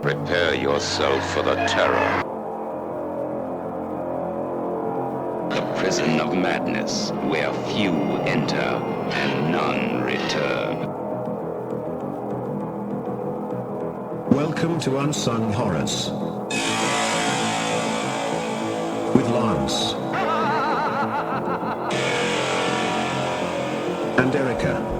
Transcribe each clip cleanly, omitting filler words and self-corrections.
Prepare yourself for the terror. The prison of madness, where few enter and none return. Welcome to Unsung Horrors. With Lance. And Erica.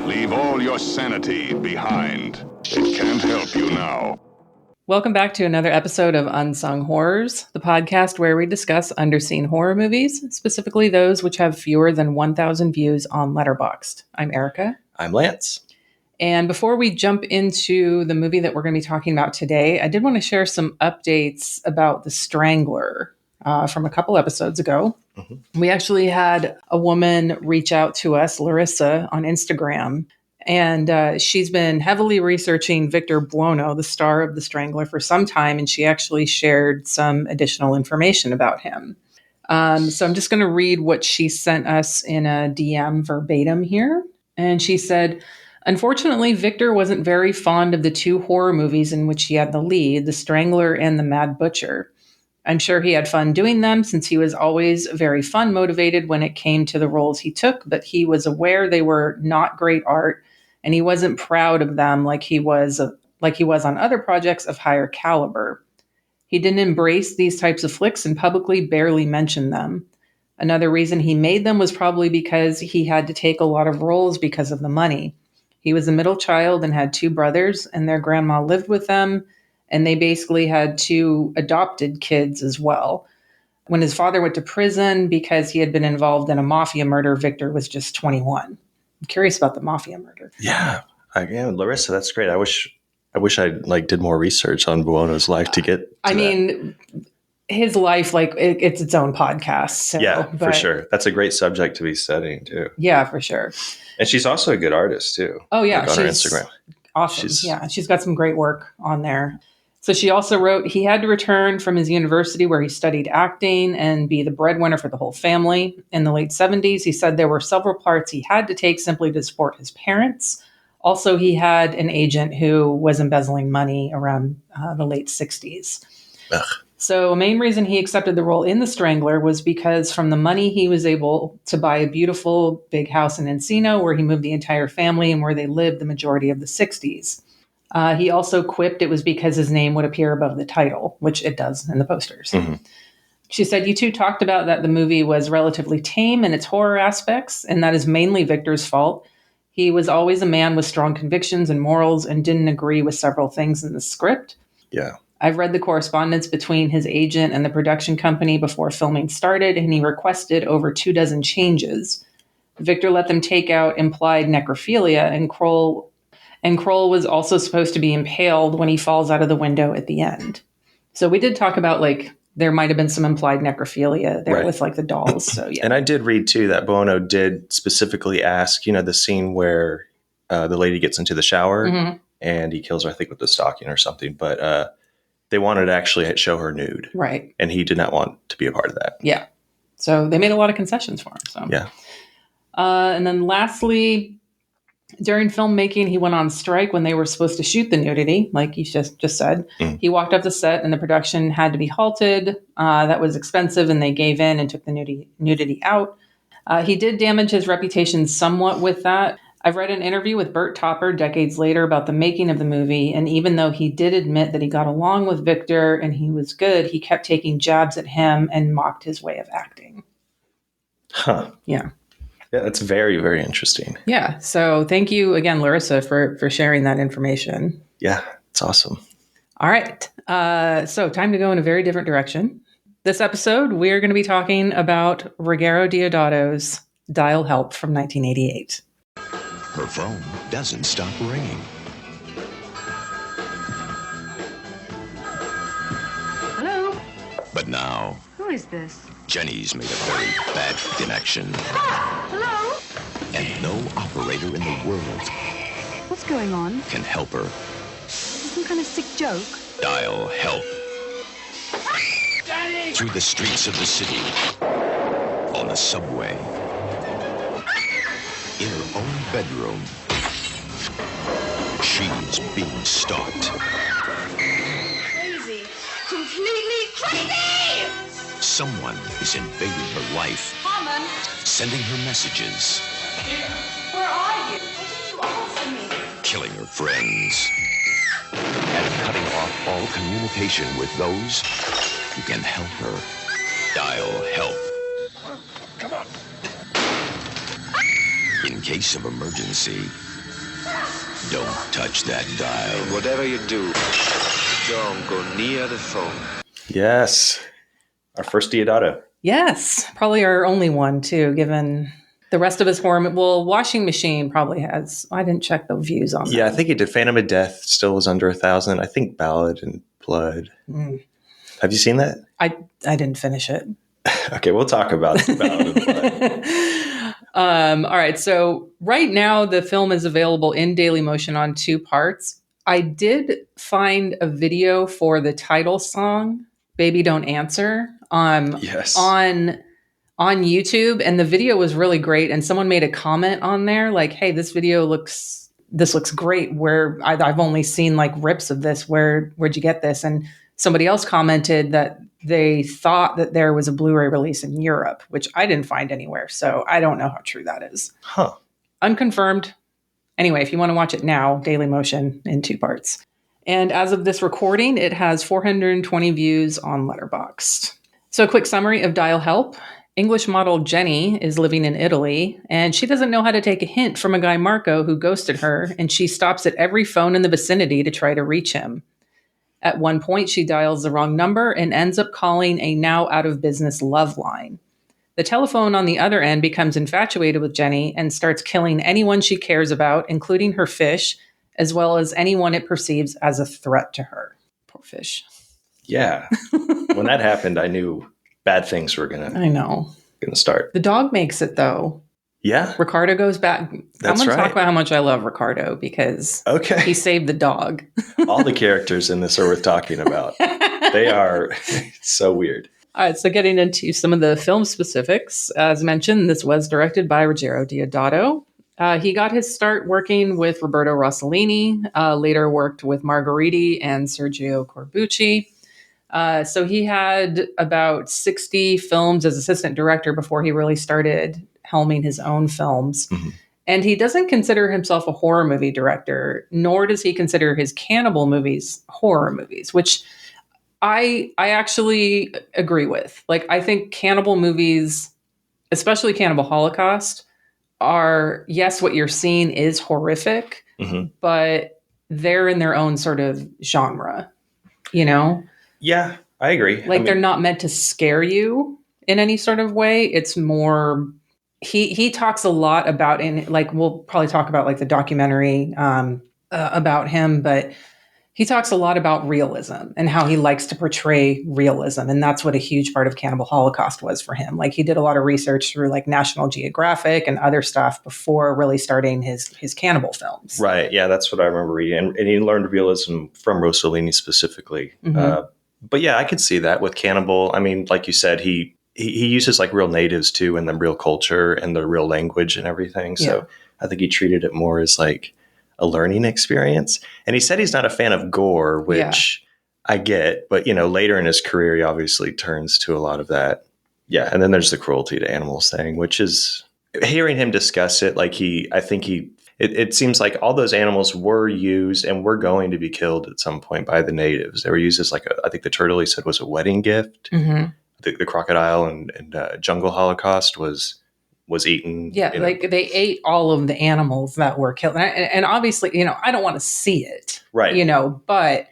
Leave all your sanity behind. It can't help you now. Welcome back to another episode of Unsung Horrors, the podcast where we discuss underseen horror movies, specifically those which have fewer than 1,000 views on Letterboxd. I'm Erica. I'm Lance. And before we jump into the movie that we're going to be talking about today, I did want to share some updates about The Strangler from a couple episodes ago. Mm-hmm. We actually had a woman reach out to us, Larissa, on Instagram. And she's been heavily researching Victor Buono, the star of The Strangler, for some time. And she actually shared some additional information about him. So I'm just going to read what she sent us in a DM verbatim here. And she said, unfortunately, Victor wasn't very fond of the two horror movies in which he had the lead, The Strangler and The Mad Butcher. I'm sure he had fun doing them since he was always very fun motivated when it came to the roles he took, but he was aware they were not great art. And he wasn't proud of them like he was on other projects of higher caliber. He didn't embrace these types of flicks and publicly barely mentioned them. Another reason he made them was probably because he had to take a lot of roles because of the money. He was a middle child and had two brothers, and their grandma lived with them, and they basically had two adopted kids as well. When his father went to prison because he had been involved in a mafia murder, Victor was just 21. I'm curious about the mafia murder. Yeah, Larissa, that's great. I wish I did more research on Buono's life to get. His life, it's its own podcast. So, yeah, for sure. That's a great subject to be studying too. Yeah, for sure. And she's also a good artist too. Oh yeah, on her Instagram. Awesome. She's got some great work on there. So she also wrote, he had to return from his university where he studied acting and be the breadwinner for the whole family. In the late 70s, he said there were several parts he had to take simply to support his parents. Also, he had an agent who was embezzling money around the late 60s. Ugh. So a main reason he accepted the role in The Strangler was because from the money he was able to buy a beautiful big house in Encino where he moved the entire family and where they lived the majority of the 60s. He also quipped it was because his name would appear above the title, which it does in the posters. Mm-hmm. She said, you two talked about that the movie was relatively tame in its horror aspects, and that is mainly Victor's fault. He was always a man with strong convictions and morals and didn't agree with several things in the script. Yeah. I've read the correspondence between his agent and the production company before filming started, and he requested over 24 changes. Victor let them take out implied necrophilia, and Kroll was also supposed to be impaled when he falls out of the window at the end. So we did talk about there might have been some implied necrophilia there, right, with the dolls. So yeah. And I did read too that Buono did specifically ask, the scene where the lady gets into the shower, mm-hmm, and he kills her, I think, with the stocking or something. But they wanted to actually show her nude. Right. And he did not want to be a part of that. Yeah. So they made a lot of concessions for him. So yeah. And then lastly, during filmmaking, he went on strike when they were supposed to shoot the nudity, like you just said. Mm. He walked off the set and the production had to be halted. That was expensive, and they gave in and took the nudity out. He did damage his reputation somewhat with that. I've read an interview with Bert Topper decades later about the making of the movie, and even though he did admit that he got along with Victor and he was good, he kept taking jabs at him and mocked his way of acting. Huh. Yeah. Yeah, that's very, very interesting. Yeah. So thank you again, Larissa, for sharing that information. Yeah, it's awesome. All right. So time to go in a very different direction. This episode, we're going to be talking about Ruggero Deodato's Dial Help from 1988. Her phone doesn't stop ringing. Hello? But now... Who is this? Jenny's made a very bad connection. Hello? And no operator in the world... What's going on? ...can help her. Some kind of sick joke? Dial help. Jenny! Through the streets of the city. On the subway. In her own bedroom. She's being stalked. Crazy. Completely crazy! Someone is invading her life, Harmon, sending her messages, where are you? Why didn't you answer me? killing her friends, and cutting off all communication with those who can help her. Dial help. Come on. In case of emergency, don't touch that dial. Whatever you do, don't go near the phone. Yes. Our first Diodato. Yes, probably our only one too, given the rest of his horror. Well, Washing Machine probably has. I didn't check the views on that. Yeah, I think he did Phantom of Death, still was under 1,000. I think Ballad and Blood. Have you seen that? I didn't finish it. Okay, we'll talk about Ballad and Blood. All right, so right now the film is available in Dailymotion on 2 parts. I did find a video for the title song, Baby Don't Answer, Yes. on YouTube, and the video was really great. And someone made a comment on there like, "Hey, this looks great. Where I've only seen like rips of this. Where'd you get this?" And somebody else commented that they thought that there was a Blu-ray release in Europe, which I didn't find anywhere. So I don't know how true that is. Huh. Unconfirmed. Anyway, if you want to watch it now, Dailymotion in 2 parts. And as of this recording, it has 420 views on Letterboxd. So a quick summary of Dial Help. English model Jenny is living in Italy, and she doesn't know how to take a hint from a guy, Marco, who ghosted her, and she stops at every phone in the vicinity to try to reach him. At one point, she dials the wrong number and ends up calling a now out-of-business love line. The telephone on the other end becomes infatuated with Jenny and starts killing anyone she cares about, including her fish, as well as anyone it perceives as a threat to her. Poor fish. Yeah. When that happened, I knew bad things were I know. gonna start. The dog makes it, though. Yeah. Ricardo goes back. That's I'm going to right. talk about how much I love Ricardo because Okay. he saved the dog. All the characters in this are worth talking about. They are so weird. All right, so getting into some of the film specifics. As mentioned, this was directed by Ruggero Deodato. He got his start working with Roberto Rossellini, later worked with Margheriti and Sergio Corbucci. So he had about 60 films as assistant director before he really started helming his own films. Mhm. And he doesn't consider himself a horror movie director, nor does he consider his cannibal movies horror movies, which I actually agree with. Like, I think cannibal movies, especially Cannibal Holocaust, are, yes, what you're seeing is horrific, Mhm. but they're in their own sort of genre, you know? Yeah, I agree. Like, they're not meant to scare you in any sort of way. It's more, he talks a lot about, in like, we'll probably talk about like the documentary about him, but he talks a lot about realism and how he likes to portray realism. And that's what a huge part of Cannibal Holocaust was for him. Like, he did a lot of research through like National Geographic and other stuff before really starting his cannibal films. Right. Yeah, that's what I remember reading. And he learned realism from Rossellini specifically. Mhm. But yeah, I could see that with Cannibal. I mean, like you said, he uses like real natives too, and the real culture and the real language and everything. So Yeah. I think he treated it more as like a learning experience. And he said he's not a fan of gore, which I get, but later in his career, he obviously turns to a lot of that. Yeah. And then there's the cruelty to animals thing, which is hearing him discuss it. Like it seems like all those animals were used and were going to be killed at some point by the natives. They were used as like I think the turtle he said was a wedding gift. Mhm. The crocodile and jungle Holocaust was eaten. Yeah, like they ate all of the animals that were killed. And obviously, I don't want to see it. Right. But,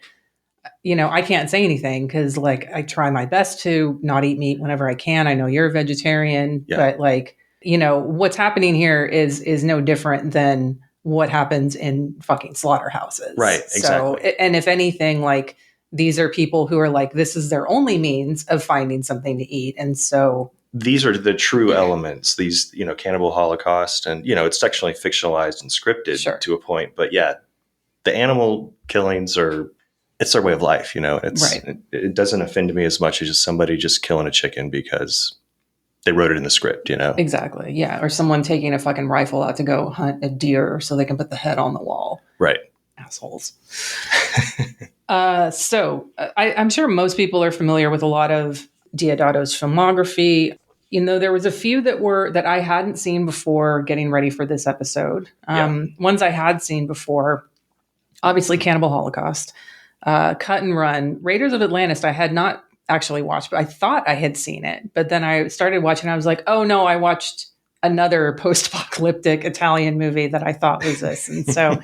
I can't say anything because, like, I try my best to not eat meat whenever I can. I know you're a vegetarian, Yeah. but, like, what's happening here is no different than what happens in fucking slaughterhouses. Right, exactly. So, and if anything, like, these are people who are like, this is their only means of finding something to eat. And so these are the true elements, these, Cannibal Holocaust, and, it's sexually fictionalized and scripted Sure. to a point. But yeah, the animal killings it's their way of life, Right. It doesn't offend me as much as just somebody just killing a chicken because they wrote it in the script, Exactly. Yeah. Or someone taking a fucking rifle out to go hunt a deer so they can put the head on the wall. Right. assholes. I'm sure most people are familiar with a lot of Deodato's filmography. You know, there was a few that I hadn't seen before getting ready for this episode. Ones I had seen before, obviously Cannibal Holocaust, Cut and Run, Raiders of Atlantis. I had not actually watched, but I thought I had seen it. But then I started watching. I was like, oh no, I watched another post-apocalyptic Italian movie that I thought was this. And so,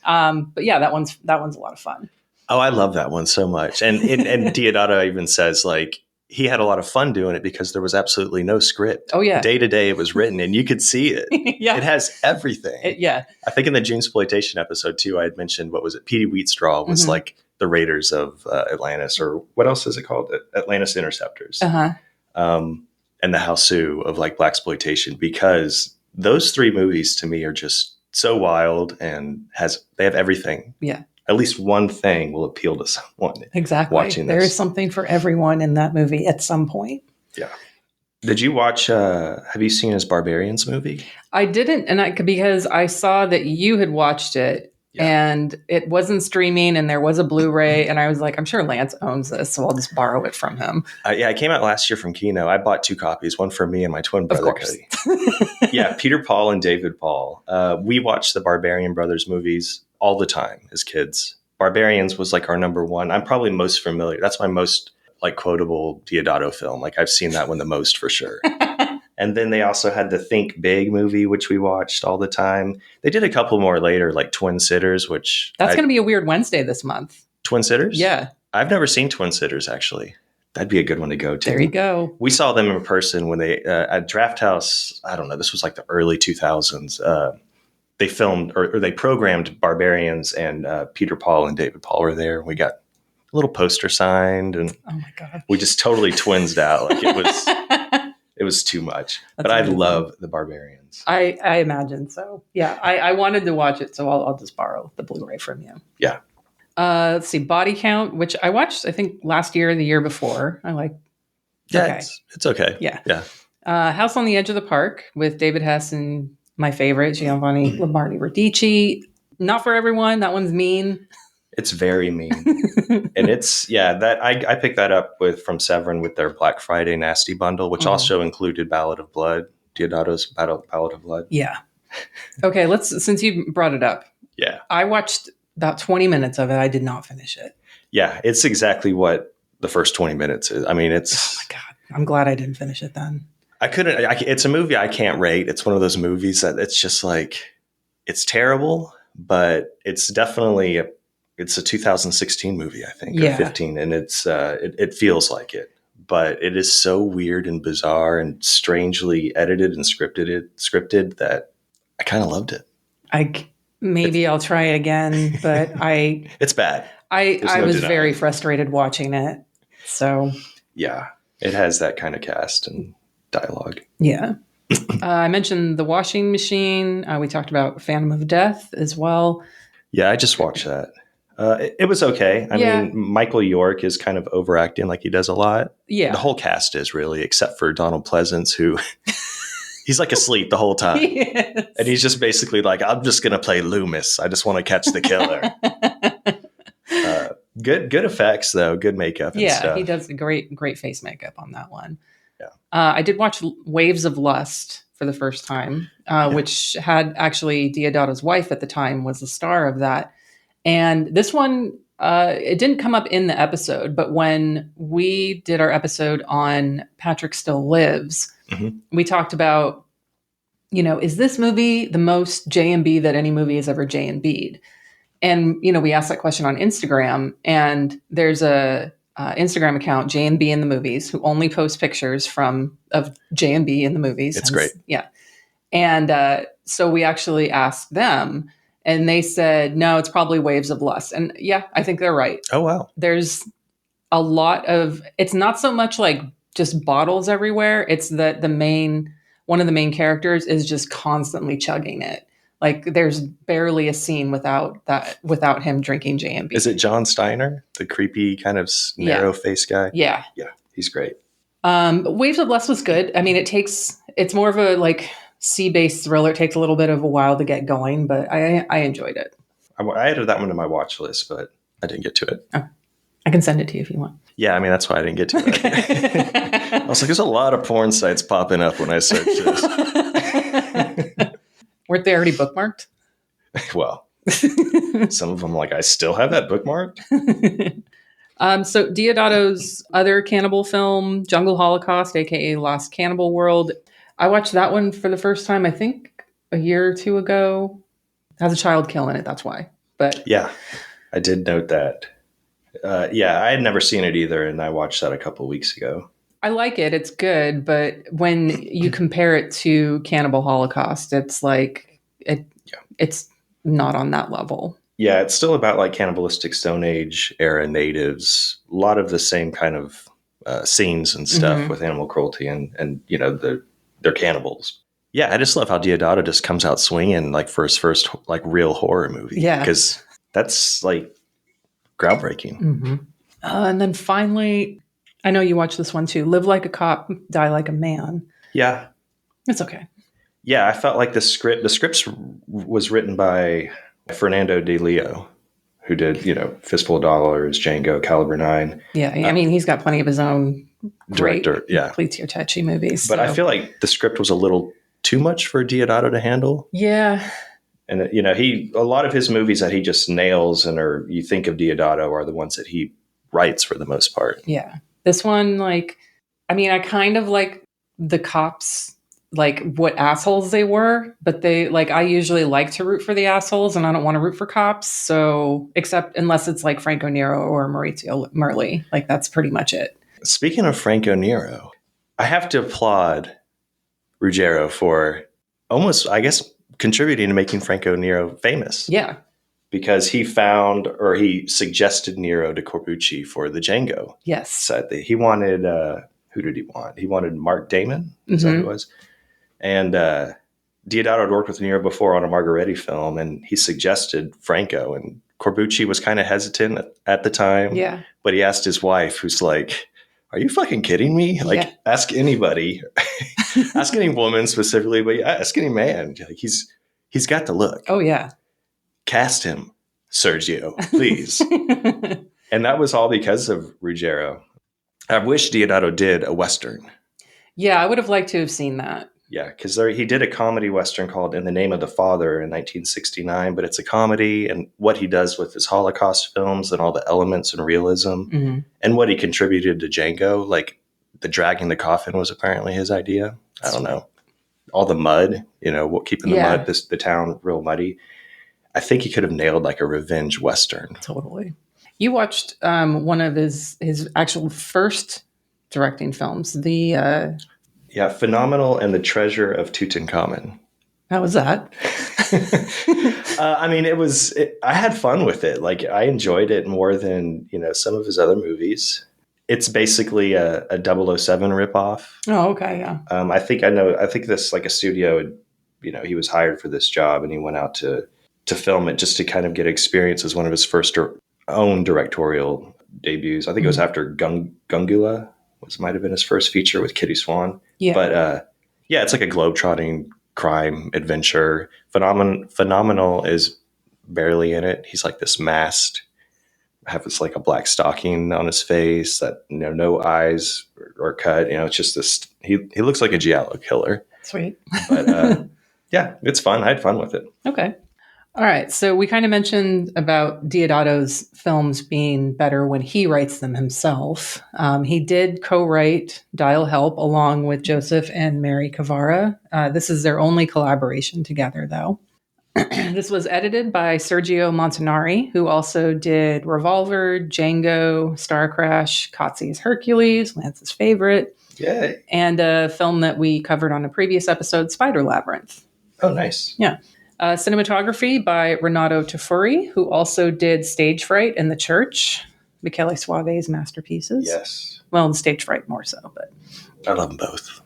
but yeah, that one's a lot of fun. Oh, I love that one so much. And Deodato even says, like, he had a lot of fun doing it because there was absolutely no script. Oh, yeah. Day to day, it was written and you could see it. Yeah. It has everything. I think in the Junesploitation episode, too, I had mentioned, what was it? Petey Wheatstraw was like the Raiders of Atlantis, or what else is it called? Atlantis Interceptors. Uh-huh. And the Hausu of like blaxploitation, because those three movies to me are just so wild and they have everything. Yeah. At least one thing will appeal to someone. Exactly. Watching this. There is something for everyone in that movie at some point. Yeah. Did you watch, have you seen his Barbarians movie? I didn't, because I saw that you had watched it and it wasn't streaming and there was a Blu-ray and I was like, I'm sure Lance owns this, so I'll just borrow it from him. Yeah, it came out last year from Kino. I bought 2 copies, one for me and my twin brother, Cody. Yeah, Peter Paul and David Paul. We watched the Barbarian Brothers movies all the time as kids. Barbarians was like our number one. I'm probably most familiar. That's my most like quotable Deodato film. Like I've seen that one the most for sure. And then they also had the Think Big movie, which we watched all the time. They did a couple more later, like Twin Sitters, which... That's going to be a weird Wednesday this month. Twin Sitters? Yeah. I've never seen Twin Sitters, actually. That'd be a good one to go to. There you go. We saw them in person when they... at Draft House, I don't know, this was like the early 2000s. They filmed, or they programmed Barbarians, and Peter Paul and David Paul were there. We got a little poster signed, and oh my God, we just totally twinsed out. Like it was... It was too much, but I love the Barbarians. I imagine so. Yeah, I wanted to watch it, so I'll just borrow the Blu-ray from you. Yeah. Let's see, Body Count, which I watched, I think last year or the year before. I like. Yeah, okay. It's okay. Yeah. Yeah. House on the Edge of the Park with David Hess and my favorite Giovanni Lombardi Radici. Not for everyone. That one's mean. It's very mean. And it's, that I picked that up from Severin with their Black Friday Nasty Bundle, which also included Ballad of Blood, Deodato's Ballad of Blood. Yeah. Okay, since you brought it up. Yeah. I watched about 20 minutes of it. I did not finish it. Yeah, it's exactly what the first 20 minutes is. I mean, it's... Oh my God. I'm glad I didn't finish it then. It's a movie I can't rate. It's one of those movies that it's just like, it's terrible, but it's definitely it's a 2016 movie, I think, or 15, and it's it feels like it, but it is so weird and bizarre and strangely edited and scripted that I kind of loved it. I'll try it again, but it's bad. I was very frustrated watching it. So yeah, it has that kind of cast and dialogue. Yeah. I mentioned The Washing Machine. We talked about Phantom of Death as well. Yeah, I just watched that. It was okay. I mean, Michael York is kind of overacting like he does a lot. Yeah. The whole cast is really, except for Donald Pleasance, who he's like asleep the whole time. Yes. And he's just basically like, I'm just going to play Loomis. I just want to catch the killer. Good effects, though. Good makeup and stuff. He does great face makeup on that one. Yeah. I did watch Waves of Lust for the first time, which had actually Deodato's wife at the time was the star of that. And this one, it didn't come up in the episode, but when we did our episode on Patrick Still Lives, we talked about, is this movie the most J&B that any movie has ever J&B'd? And, we asked that question on Instagram, and there's a Instagram account, J&B in the Movies, who only posts pictures of J&B in the movies. It's great. Yeah. And so we actually asked them, and they said, no, it's probably Waves of Lust. And yeah, I think they're right. Oh, wow. There's a lot it's not so much like just bottles everywhere. It's that one of the main characters is just constantly chugging it. Like there's barely a scene without him drinking J&B. Is it John Steiner, the creepy kind of narrow-faced guy? Yeah. Yeah, he's great. Waves of Lust was good. I mean, it's more of a like sea-based thriller. It takes a little bit of a while to get going, but I enjoyed it. I added that one to my watch list, but I didn't get to it. Oh, I can send it to you if you want. Yeah, I mean, that's why I didn't get to it. Okay. I was like, there's a lot of porn sites popping up when I search this. Weren't they already bookmarked? Well, some of them, like, I still have that bookmarked. So Deodato's other cannibal film, Jungle Holocaust, aka Lost Cannibal World. I watched that one for the first time, I think, a year or two ago. It has a child kill in it, that's why. But Yeah, I did note that. Yeah, I had never seen it either, and I watched that a couple weeks ago. I like it. It's good, but when you compare it to Cannibal Holocaust, it's like it's not on that level. Yeah, it's still about like cannibalistic Stone Age era natives. A lot of the same kind of scenes and stuff with animal cruelty and you know they're cannibals. Yeah, I just love how Deodato just comes out swinging like for his first like real horror movie. Yeah, because that's like groundbreaking. And then finally, I know you watched this one too. Live Like a Cop, Die Like a Man. Yeah, It's okay. yeah. I felt like the script was written by Fernando de Leo, who did, you know, Fistful of Dollars, Django, Caliber 9. Yeah, I mean, he's got plenty of his own great Director, yeah. Cleatio Tecci movies. But I feel like the script was a little too much for Deodato to handle. Yeah. And, you know, a lot of his movies that he just nails and or you think of Deodato are the ones that he writes for the most part. Yeah. This one, like, I mean, I kind of like the cops, like what assholes they were, but they like, I usually like to root for the assholes and I don't want to root for cops. So, except unless it's like Franco Nero or Maurizio Merli, like that's pretty much it. Speaking of Franco Nero, I have to applaud Ruggiero for almost, I guess, contributing to making Franco Nero famous. Yeah. Because he found or he suggested Nero to Corbucci for the Django. Yes. So he wanted, who did he want? He wanted Mark Damon. Is that who it was? And Deodato had worked with Nero before on a Margaretti film, and he suggested Franco. And Corbucci was kind of hesitant at the time. Yeah. But he asked his wife, who's like, are you fucking kidding me? Like, ask anybody. Ask any woman specifically, but ask any man. Like, he's got the look. Oh, yeah. Cast him, Sergio, please. And that was all because of Ruggiero. I wish Deodato did a Western. Yeah, I would have liked to have seen that. Yeah, because he did a comedy Western called In the Name of the Father in 1969, but it's a comedy, and what he does with his Holocaust films and all the elements and realism and what he contributed to Django, like the dragging the coffin was apparently his idea. I don't know. All the mud, you know, keeping the mud, the town real muddy. I think he could have nailed like a revenge Western. Totally. You watched one of his actual first directing films, Yeah, Phenomenal and the Treasure of Tutankhamun. How was that? I mean, I had fun with it. Like, I enjoyed it more than, you know, some of his other movies. It's basically a 007 ripoff. Oh, okay, yeah. I think this, like a studio, you know, he was hired for this job and he went out to film it just to kind of get experience as one of his first own directorial debuts. I think it was after Gungula. Might have been his first feature with Kitty Swan. Yeah. But it's like a globetrotting crime adventure. Phenomenal is barely in it. He's like this masked, have this like a black stocking on his face that, you know, no eyes are cut. You know, it's just this, he looks like a giallo killer. Sweet. But yeah, it's fun. I had fun with it. Okay. All right. So we kind of mentioned about Deodato's films being better when he writes them himself. He did co-write Dial Help along with Joseph and Mary Cavara. This is their only collaboration together, though. This was edited by Sergio Montanari, who also did Revolver, Django, Star Crash, Kotze's Hercules, Lance's favorite. Yay. And a film that we covered on a previous episode, Spider Labyrinth. Oh, nice. Yeah. Cinematography by Renato Tafuri, who also did Stage Fright and The Church, Michele Soave's masterpieces. Yes. Well, and Stage Fright more so, but I love them both.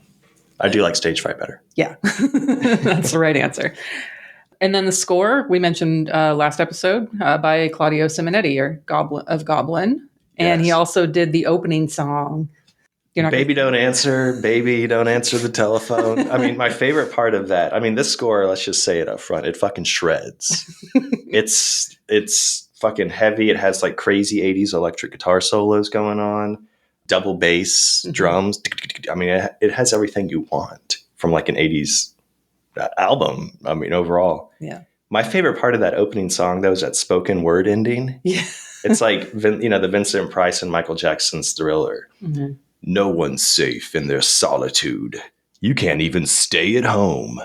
I do like Stage Fright better. Yeah, that's the right answer. And then the score we mentioned last episode by Claudio Simonetti, or Goblin. And he also did the opening song You're not Baby don't answer. Baby don't answer the telephone. I mean, my favorite part of that. I mean, this score. Let's just say it up front. It fucking shreds. it's fucking heavy. It has like crazy 80s electric guitar solos going on, double bass, drums. I mean, it has everything you want from like an 80s album. I mean, overall. Yeah. My favorite part of that opening song, though, is that spoken word ending. Yeah. It's like, the Vincent Price and Michael Jackson's Thriller. Mm-hmm. No one's safe in their solitude. You can't even stay at home.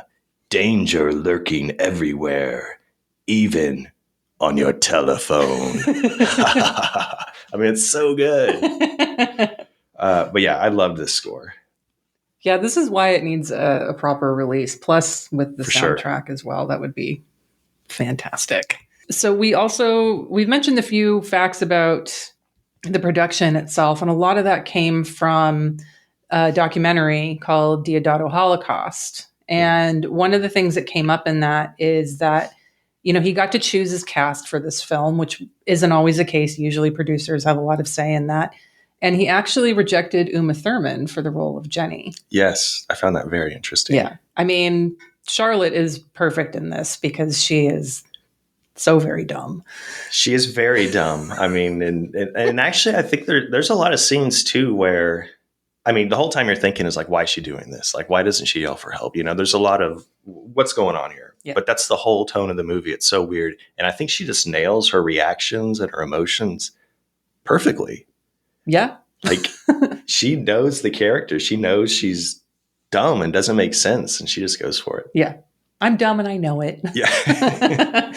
Danger lurking everywhere, even on your telephone. I mean, it's so good. But yeah, I love this score. Yeah, this is why it needs a proper release. Plus, with the For sure. soundtrack as well, that would be fantastic. So we've mentioned a few facts about the production itself, and a lot of that came from a documentary called Deodato Holocaust. And one of the things that came up in that is that, he got to choose his cast for this film, which isn't always the case. Usually producers have a lot of say in that. And he actually rejected Uma Thurman for the role of Jenny. Yes, I found that very interesting. Yeah. I mean, Charlotte is perfect in this because she is so very dumb. She is very dumb. I mean, and actually, I think there's a lot of scenes too where, I mean, the whole time you're thinking is like, why is she doing this? Like, why doesn't she yell for help? There's a lot of what's going on here. Yeah. But that's the whole tone of the movie. It's so weird. And I think she just nails her reactions and her emotions perfectly. Yeah. Like, she knows the character. She knows she's dumb and doesn't make sense. And she just goes for it. Yeah. I'm dumb and I know it. Yeah.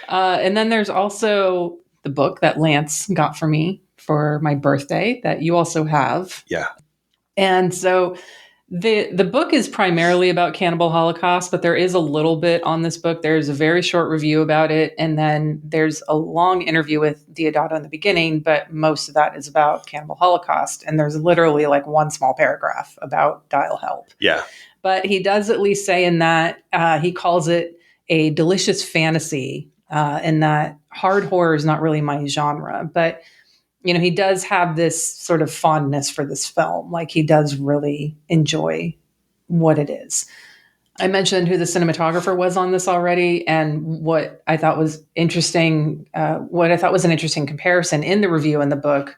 And then there's also the book that Lance got for me for my birthday that you also have. Yeah. And so the book is primarily about Cannibal Holocaust, but there is a little bit on this book. There's a very short review about it. And then there's a long interview with Deodato in the beginning, but most of that is about Cannibal Holocaust. And there's literally like one small paragraph about Dial Help. Yeah. But he does at least say in that he calls it a delicious fantasy, and that hard horror is not really my genre. But, he does have this sort of fondness for this film. Like, he does really enjoy what it is. I mentioned who the cinematographer was on this already, and what I thought was interesting, an interesting comparison in the review in the book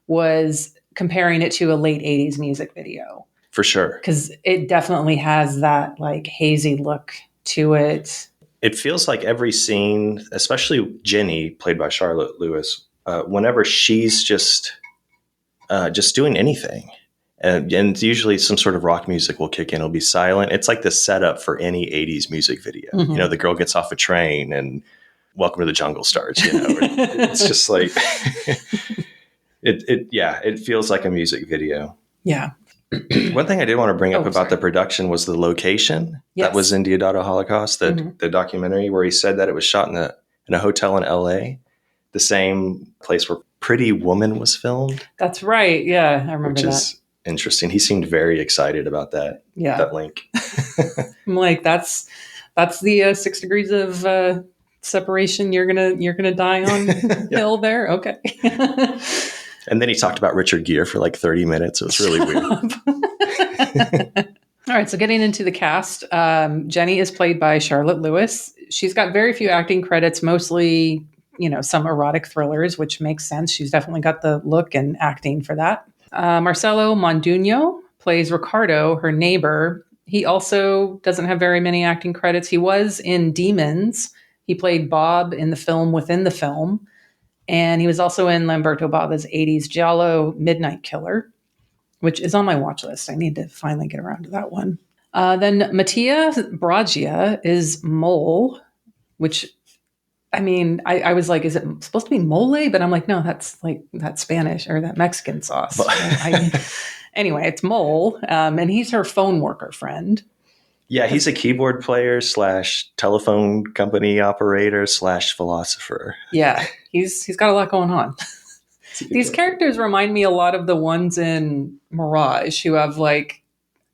was comparing it to a late 80s music video. For sure. Because it definitely has that like hazy look to it. It feels like every scene, especially Jenny, played by Charlotte Lewis, whenever she's just doing anything, and usually some sort of rock music will kick in. It'll be silent. It's like the setup for any 80s music video. Mm-hmm. The girl gets off a train and Welcome to the Jungle starts. It's just like it feels like a music video. Yeah. One thing I did want to bring up about sorry. the production was the location Yes. that was in Deodato Holocaust, the documentary where he said that it was shot in a hotel in LA, the same place where Pretty Woman was filmed. That's right. Yeah, I remember Which that. is interesting. He seemed very excited about that. Yeah. That link. I'm like, that's the 6 degrees of separation you're gonna die on hill there. Okay. And then he talked about Richard Gere for like 30 minutes. It was really weird. All right, so getting into the cast, Jenny is played by Charlotte Lewis. She's got very few acting credits, mostly, some erotic thrillers, which makes sense. She's definitely got the look and acting for that. Marcelo Monduño plays Ricardo, her neighbor. He also doesn't have very many acting credits. He was in Demons. He played Bob in the film within the film. And he was also in Lamberto Bava's 80s Giallo Midnight Killer, which is on my watch list. I need to finally get around to that one. Then Mattia Bragia is Mole, which, I mean, I was like, is it supposed to be mole? But I'm like, no, that's like that Spanish or that Mexican sauce. Anyway, it's Mole, and he's her phone worker friend. Yeah, he's a keyboard player / telephone company operator / philosopher. Yeah, he's got a lot going on. These characters remind me a lot of the ones in Mirage, who have like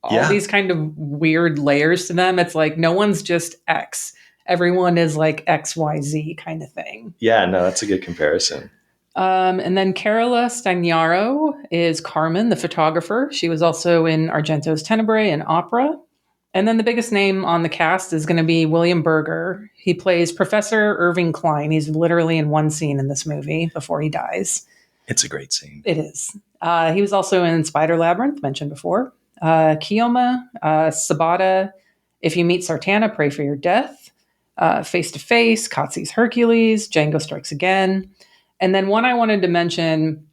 all these kind of weird layers to them. It's like no one's just X. Everyone is like XYZ kind of thing. Yeah, no, that's a good comparison. And then Carola Stagnaro is Carmen, the photographer. She was also in Argento's Tenebrae and Opera. And then the biggest name on the cast is going to be William Berger. He plays Professor Irving Klein. He's literally in one scene in this movie before he dies. It's a great scene. It is. He was also in Spider Labyrinth, mentioned before. Keoma, Sabata, If You Meet Sartana, Pray for Your Death. Face to Face, Kotze's Hercules, Django Strikes Again. And then one I wanted to mention,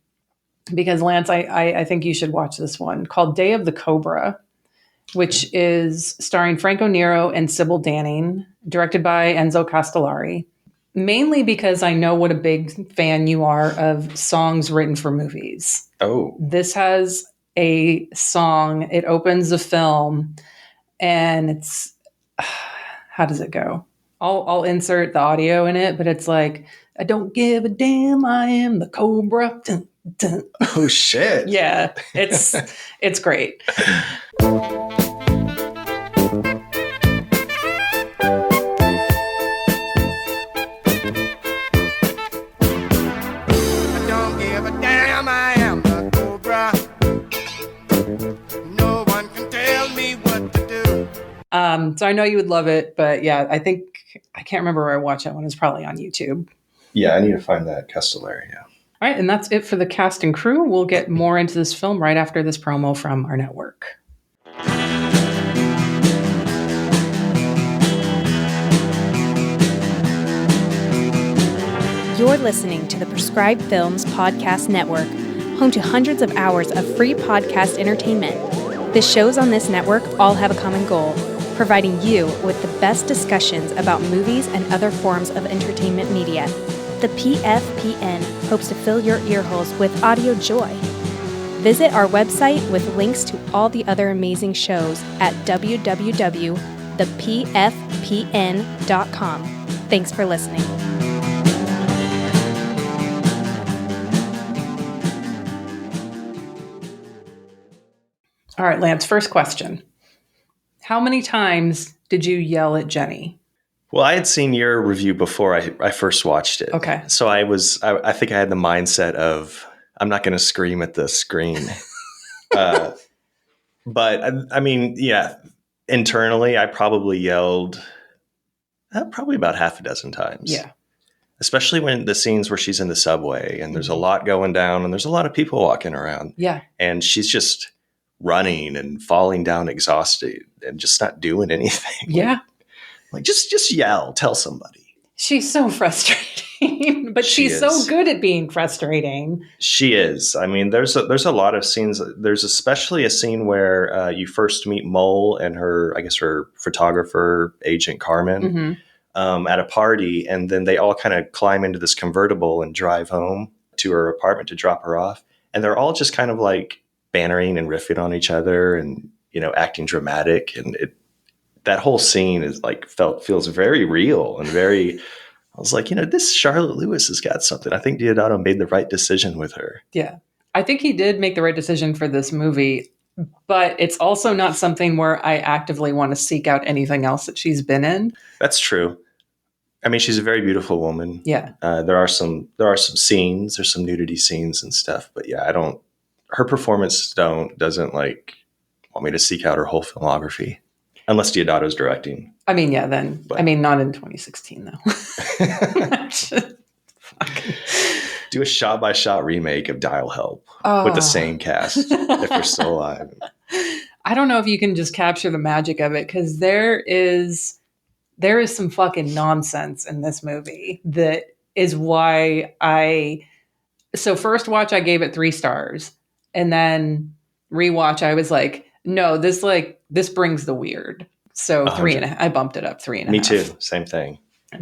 because Lance, I think you should watch this one, called Day of the Cobra, which is starring Franco Nero and Sybil Danning, directed by Enzo Castellari. Mainly because I know what a big fan you are of songs written for movies. Oh. This has a song, it opens the film, and it's, how does it go? I'll insert the audio in it, but it's like, I don't give a damn, I am the Cobra. Dun, dun. Oh, shit. Yeah, it's great. So I know you would love it, but yeah, I can't remember where I watched that one. It's probably on YouTube. Yeah, I need to find that Castellari, yeah. All right, and that's it for the cast and crew. We'll get more into this film right after this promo from our network. You're listening to the Prescribed Films Podcast Network, home to hundreds of hours of free podcast entertainment. The shows on this network all have a common goal: providing you with the best discussions about movies and other forms of entertainment media. The PFPN hopes to fill your earholes with audio joy. Visit our website with links to all the other amazing shows at www.thepfpn.com. Thanks for listening. All right, Lance, first question. How many times did you yell at Jenny? Well, I had seen your review before I first watched it. Okay. So I think I had the mindset of, I'm not going to scream at the screen. But I mean, yeah, internally, I probably yelled probably about half a dozen times. Yeah. Especially when the scenes where she's in the subway and there's a lot going down and there's a lot of people walking around. Yeah. And she's just running and falling down exhausted and just not doing anything. Yeah. Like just yell, tell somebody. She's so frustrating, but she's so good at being frustrating. She is. I mean, there's a lot of scenes. There's especially a scene where you first meet Mole and her photographer agent Carmen at a party, and then they all kind of climb into this convertible and drive home to her apartment to drop her off, and they're all just kind of like bantering and riffing on each other and, you know, acting dramatic. And that whole scene is like feels very real and very, I was like, you know, this Charlotte Lewis has got something. I think Deodato made the right decision with her. Yeah. I think he did make the right decision for this movie, but it's also not something where I actively want to seek out anything else that she's been in. That's true. I mean, she's a very beautiful woman. Yeah. There are some scenes, there's some nudity scenes and stuff, but yeah, her performance doesn't like want me to seek out her whole filmography unless Deodato's directing. I mean, yeah, then, but. I mean, not in 2016 though. Do a shot-by-shot remake of Dial Help with the same cast if we're still alive. I don't know if you can just capture the magic of it, because there is some fucking nonsense in this movie that is why so first watch I gave it 3 stars, and then rewatch I was like, no, this brings the weird. So 3.5. I bumped it up 3.5. Me too. Same thing.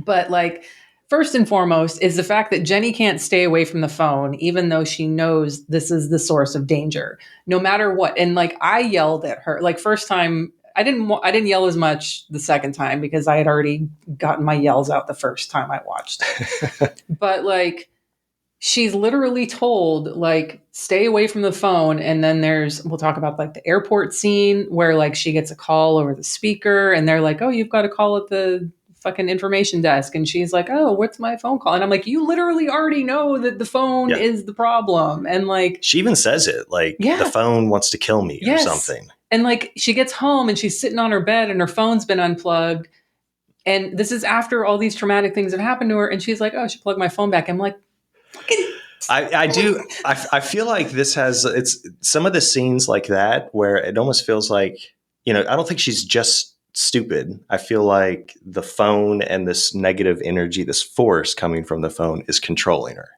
But like, first and foremost is the fact that Jenny can't stay away from the phone, even though she knows this is the source of danger, no matter what. And like, I yelled at her. Like, first time, I didn't yell as much the second time because I had already gotten my yells out the first time I watched it. But like, she's literally told, like, stay away from the phone. And then we'll talk about like the airport scene where like she gets a call over the speaker and they're like, oh, you've got a call at the fucking information desk. And she's like, oh, what's my phone call? And I'm like, you literally already know that the phone is the problem. And like, she even says it like the phone wants to kill me or something. And like, she gets home and she's sitting on her bed and her phone's been unplugged. And this is after all these traumatic things have happened to her. And she's like, oh, I should plug my phone back. I'm like, fucking. I feel like this has, it's some of the scenes like that where it almost feels like, I don't think she's just stupid. I feel like the phone and this negative energy, this force coming from the phone is controlling her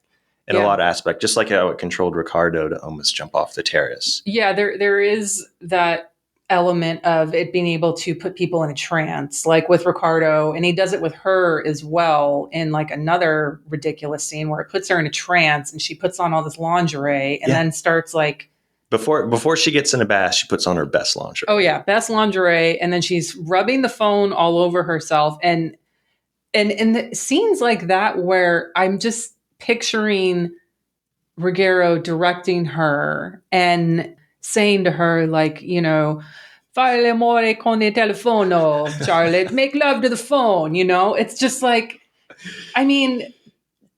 in a lot of aspects, just like how it controlled Ricardo to almost jump off the terrace. Yeah, there is that element of it being able to put people in a trance, like with Ricardo, and he does it with her as well in like another ridiculous scene where it puts her in a trance and she puts on all this lingerie and then starts like before she gets in a bath, she puts on her best lingerie. Oh yeah, best lingerie, and then she's rubbing the phone all over herself, and the scenes like that where I'm just picturing Ruggiero directing her and saying to her, like, fai l'amore con il telefono, Charlotte, make love to the phone, it's just like, I mean,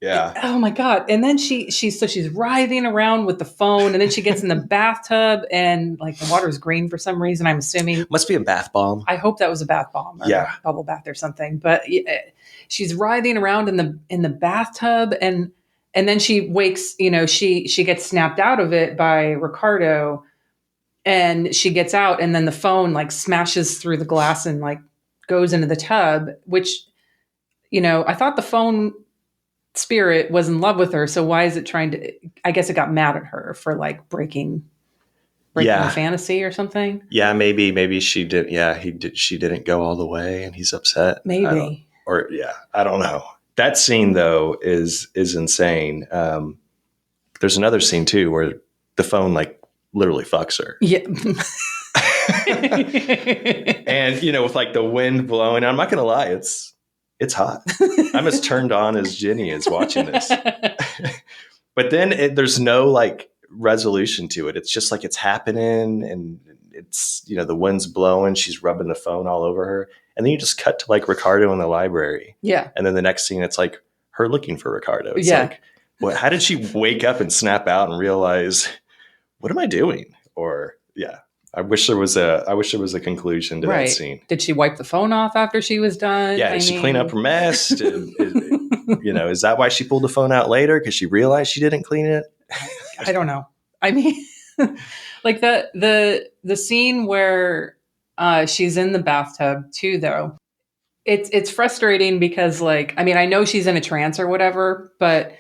oh my God. And then she's writhing around with the phone, and then she gets in the bathtub and like the water is green for some reason, I'm assuming. Must be a bath bomb. I hope that was a bath bomb or a bubble bath or something, but she's writhing around in the bathtub, and then she wakes, she gets snapped out of it by Ricardo. And she gets out, and then the phone like smashes through the glass and like goes into the tub, which, I thought the phone spirit was in love with her. So why is it trying to, I guess it got mad at her for like breaking the fantasy or something. Yeah, maybe she did. Yeah, she didn't go all the way and he's upset. Maybe. I don't know. That scene though is insane. There's another scene too where the phone like literally fucks her. Yeah. And with like the wind blowing, I'm not going to lie, it's hot. I'm as turned on as Jenny is watching this. But then there's no like resolution to it. It's just like it's happening, and it's, the wind's blowing, she's rubbing the phone all over her. And then you just cut to like Ricardo in the library. Yeah. And then the next scene, it's like her looking for Ricardo. It's like, how did she wake up and snap out and realize, what am I doing? Or I wish there was a conclusion to that scene. Did she wipe the phone off after she was done? Yeah, did she clean up her mess? Is that why she pulled the phone out later? Because she realized she didn't clean it? I don't know. I mean, like the scene where she's in the bathtub too, though. It's frustrating because like, I mean, I know she's in a trance or whatever, but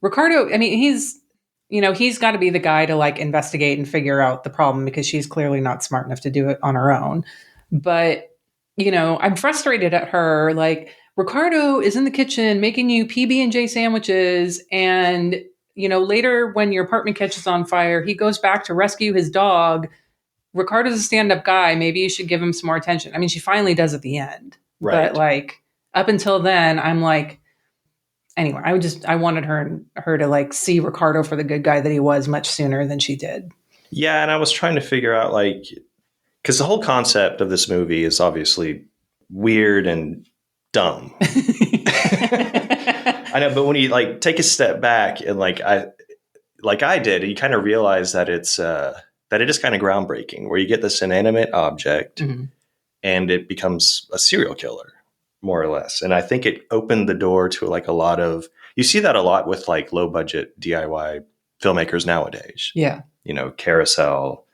Ricardo, I mean, he's got to be the guy to like investigate and figure out the problem because she's clearly not smart enough to do it on her own. But, I'm frustrated at her. Like, Ricardo is in the kitchen making you PB&J sandwiches. And, later when your apartment catches on fire, he goes back to rescue his dog. Ricardo's a stand-up guy. Maybe you should give him some more attention. I mean, she finally does at the end. Right. But like up until then, I'm like, anyway, I wanted her to like see Ricardo for the good guy that he was much sooner than she did. Yeah, and I was trying to figure out like, because the whole concept of this movie is obviously weird and dumb. I know, but when you like take a step back and like I did, you kind of realize that it is kind of groundbreaking, where you get this inanimate object and it becomes a serial killer, more or less. And I think it opened the door to like a lot of, you see that a lot with like low budget DIY filmmakers nowadays. Yeah. Carousel,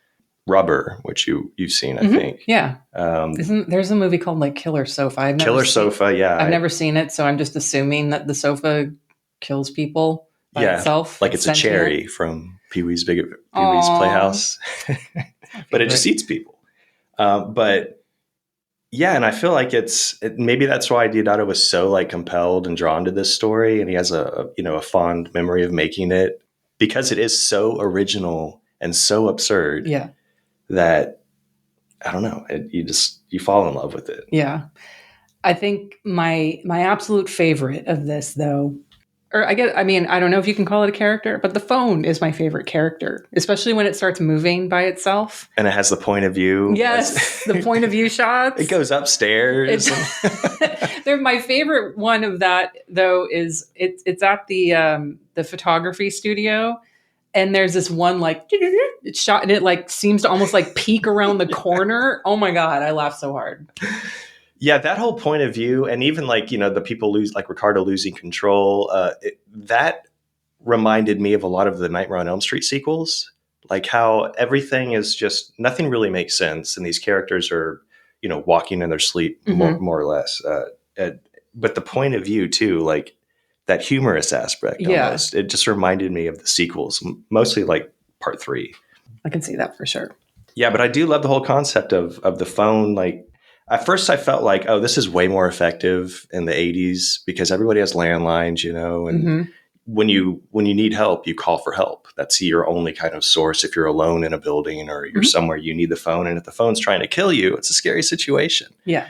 Rubber, which you've seen, I think. Yeah. There's a movie called like Killer Sofa. I've never seen it. So I'm just assuming that the sofa kills people by itself. Like it's a cherry from Pee-wee's Playhouse, but it just eats people. But yeah, and I feel like maybe that's why Deodato was so like compelled and drawn to this story, and he has a fond memory of making it because it is so original and so absurd. Yeah, that I don't know, you fall in love with it. Yeah, I think my absolute favorite of this though, or I don't know if you can call it a character, but the phone is my favorite character, especially when it starts moving by itself. And it has the point of view. Yes, the point of view shots. It goes upstairs. They're my favorite one of that though is it's at the photography studio, and there's this one like it's shot and it like seems to almost like peek around the corner. Oh my god, I laughed so hard. Yeah, that whole point of view, and even like, the people like Ricardo losing control, that reminded me of a lot of the Nightmare on Elm Street sequels, like how everything is just, nothing really makes sense. And these characters are, walking in their sleep more or less. But the point of view too, like that humorous aspect, almost, it just reminded me of the sequels, mostly like part 3. I can see that for sure. Yeah, but I do love the whole concept of the phone. Like, at first, I felt like, oh, this is way more effective in the 80s because everybody has landlines, and when you need help, you call for help. That's your only kind of source. If you're alone in a building or you're somewhere, you need the phone. And if the phone's trying to kill you, it's a scary situation. Yeah.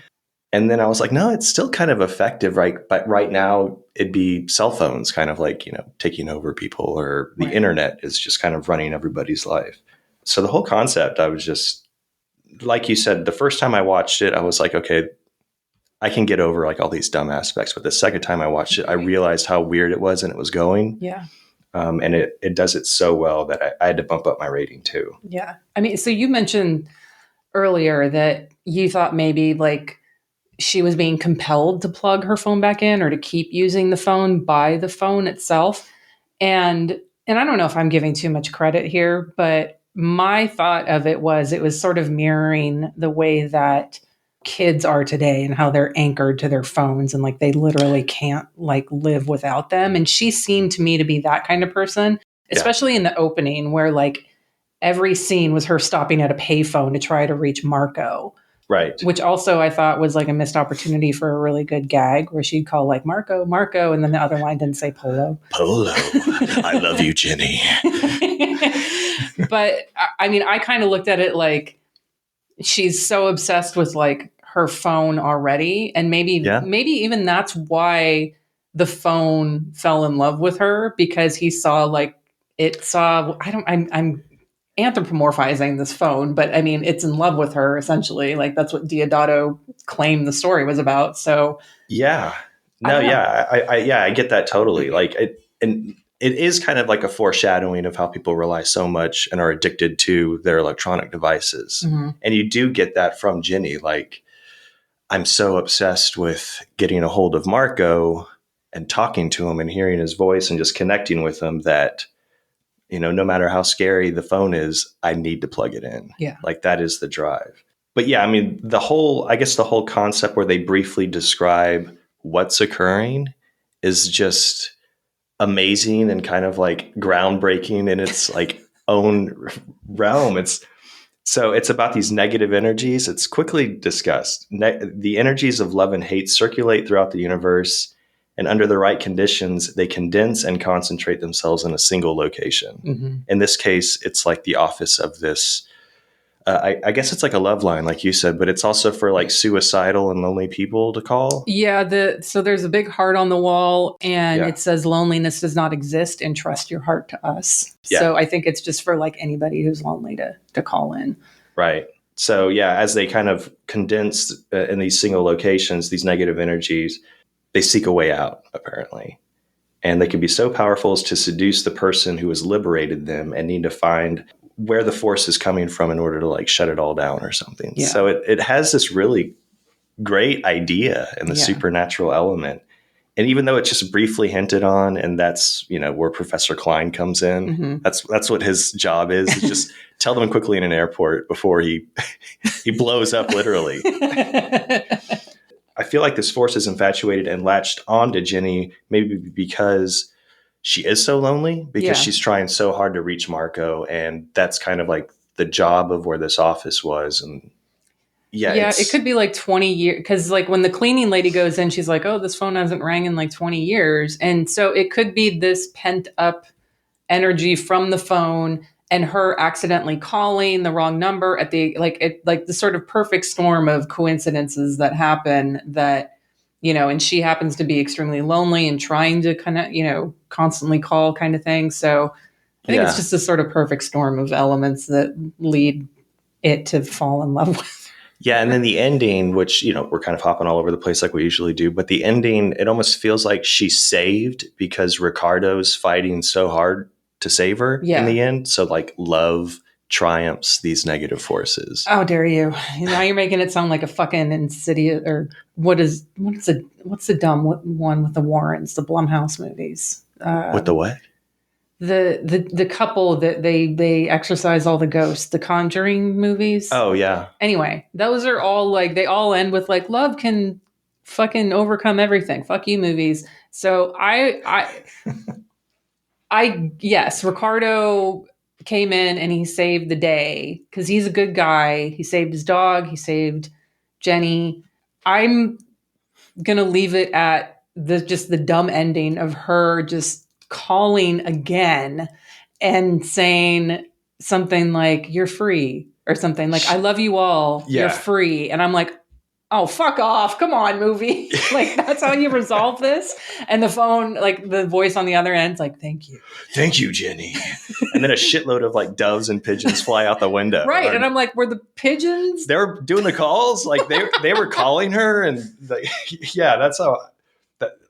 And then I was like, no, it's still kind of effective, right? But right now, it'd be cell phones kind of like, taking over people, or the internet is just kind of running everybody's life. So the whole concept, I was just, like you said, the first time I watched it, I was like, okay, I can get over like all these dumb aspects. But the second time I watched it, I realized how weird it was and it was going. Yeah. And it does it so well that I had to bump up my rating too. Yeah. I mean, so you mentioned earlier that you thought maybe like she was being compelled to plug her phone back in or to keep using the phone by the phone itself. And I don't know if I'm giving too much credit here, but my thought of it was sort of mirroring the way that kids are today and how they're anchored to their phones and like they literally can't like live without them. And she seemed to me to be that kind of person, especially in the opening where like every scene was her stopping at a payphone to try to reach Marco. Right. Which also I thought was like a missed opportunity for a really good gag where she'd call like Marco, Marco, and then the other line didn't say Polo. Polo. I love you, Jenny. But I mean, I kind of looked at it like she's so obsessed with like her phone already. And maybe even that's why the phone fell in love with her, because he saw like I'm anthropomorphizing this phone, but I mean, it's in love with her essentially. Like that's what Deodato claimed the story was about. So yeah, no, I get that totally. Like it is kind of like a foreshadowing of how people rely so much and are addicted to their electronic devices. And you do get that from Ginny. Like, I'm so obsessed with getting a hold of Marco and talking to him and hearing his voice and just connecting with him that, no matter how scary the phone is, I need to plug it in. Yeah. Like that is the drive. But yeah, I mean, the whole concept where they briefly describe what's occurring is just amazing and kind of like groundbreaking in its like own realm. It's about these negative energies. It's quickly discussed. The energies of love and hate circulate throughout the universe, and under the right conditions, they condense and concentrate themselves in a single location. In this case, it's like the office of this. I guess it's like a love line, like you said, but it's also for like suicidal and lonely people to call. Yeah. So there's a big heart on the wall and it says loneliness does not exist, and trust your heart to us. Yeah. So I think it's just for like anybody who's lonely to call in. Right. So yeah, as they kind of condense in these single locations, these negative energies, they seek a way out apparently. And they can be so powerful as to seduce the person who has liberated them and need to find where the force is coming from in order to like shut it all down or something. Yeah. So it has this really great idea in the supernatural element. And even though it's just briefly hinted on, and that's, where Professor Klein comes in, that's what his job is just tell them quickly in an airport before he blows up literally. I feel like this force is infatuated and latched onto Ginny, maybe because she is so lonely, because she's trying so hard to reach Marco. And that's kind of like the job of where this office was. And it could be like 20 years. Because like when the cleaning lady goes in, she's like, oh, this phone hasn't rang in like 20 years. And so it could be this pent up energy from the phone and her accidentally calling the wrong number at the, like the sort of perfect storm of coincidences that happen that, and she happens to be extremely lonely and trying to constantly call kind of thing. So I think it's just a sort of perfect storm of elements that lead it to fall in love with. Yeah, and then the ending, which, we're kind of hopping all over the place like we usually do, but the ending, it almost feels like she's saved because Ricardo's fighting so hard to save her in the end. So like love triumphs these negative forces. How dare you? Now you're making it sound like a fucking Insidious, or what's the dumb one with the Warrens, the Blumhouse movies? With the what? The couple that they exorcise all the ghosts, the Conjuring movies. Oh yeah. Anyway, those are all like, they all end with like, love can fucking overcome everything. Fuck you movies. So yes, Ricardo came in and he saved the day because he's a good guy. He saved his dog. He saved Jenny. I'm going to leave it at the dumb ending of her just calling again and saying something like, you're free, or something like, I love you all. Yeah. You're free. And I'm like, oh, fuck off. Come on, movie. Like, that's how you resolve this? And the phone, like the voice on the other end's like, thank you. Thank you, Jenny. And then a shitload of like doves and pigeons fly out the window. Right. And I'm like, were the pigeons? They were doing the calls. Like they were calling her. And that's how,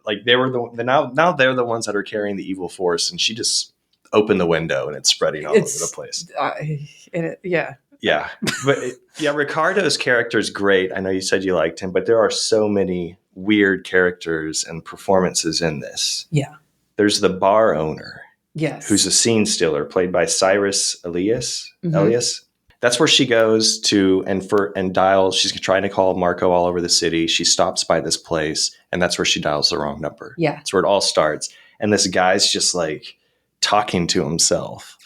like they were now they're the ones that are carrying the evil force. And she just opened the window and it's spreading all over the place. Yeah. Yeah. But Ricardo's character is great. I know you said you liked him, but there are so many weird characters and performances in this. Yeah. There's the bar owner. Yes. Who's a scene stealer, played by Cyrus Elias. Mm-hmm. Elias. That's where she goes to and dials. She's trying to call Marco all over the city. She stops by this place, and that's where she dials the wrong number. Yeah. That's where it all starts. And this guy's just like talking to himself.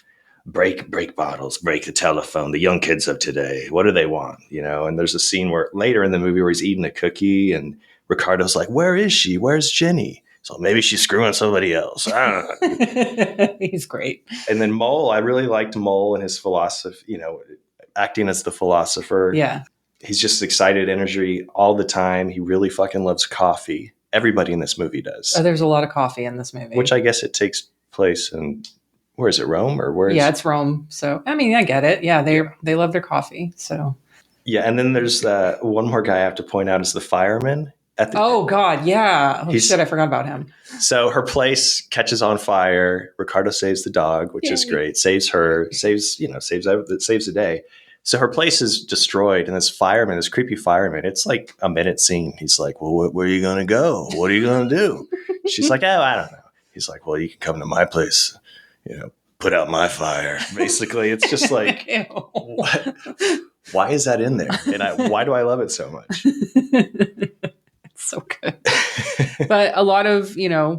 Break bottles, break the telephone. The young kids of today, what do they want? And there's a scene where later in the movie where he's eating a cookie and Ricardo's like, where is she? Where's Jenny? So maybe she's screwing somebody else. I don't know. He's great. And then Mole, I really liked Mole and his philosophy, acting as the philosopher. Yeah. He's just excited energy all the time. He really fucking loves coffee. Everybody in this movie does. There's a lot of coffee in this movie. Which I guess it takes place in, where is it, Rome? Or where is it's Rome. So, I mean, I get it. Yeah, they love their coffee. So. Yeah, and then there's one more guy I have to point out is the fireman. God, yeah. Oh, shit, I forgot about him. So her place catches on fire. Ricardo saves the dog, which is great. Saves her, saves the day. So her place is destroyed, and this creepy fireman, it's like a minute scene. He's like, well, where are you going to go? What are you going to do? She's like, oh, I don't know. He's like, well, you can come to my place, put out my fire. Basically, it's just like, what? Why is that in there? And why do I love it so much? So good. But a lot of,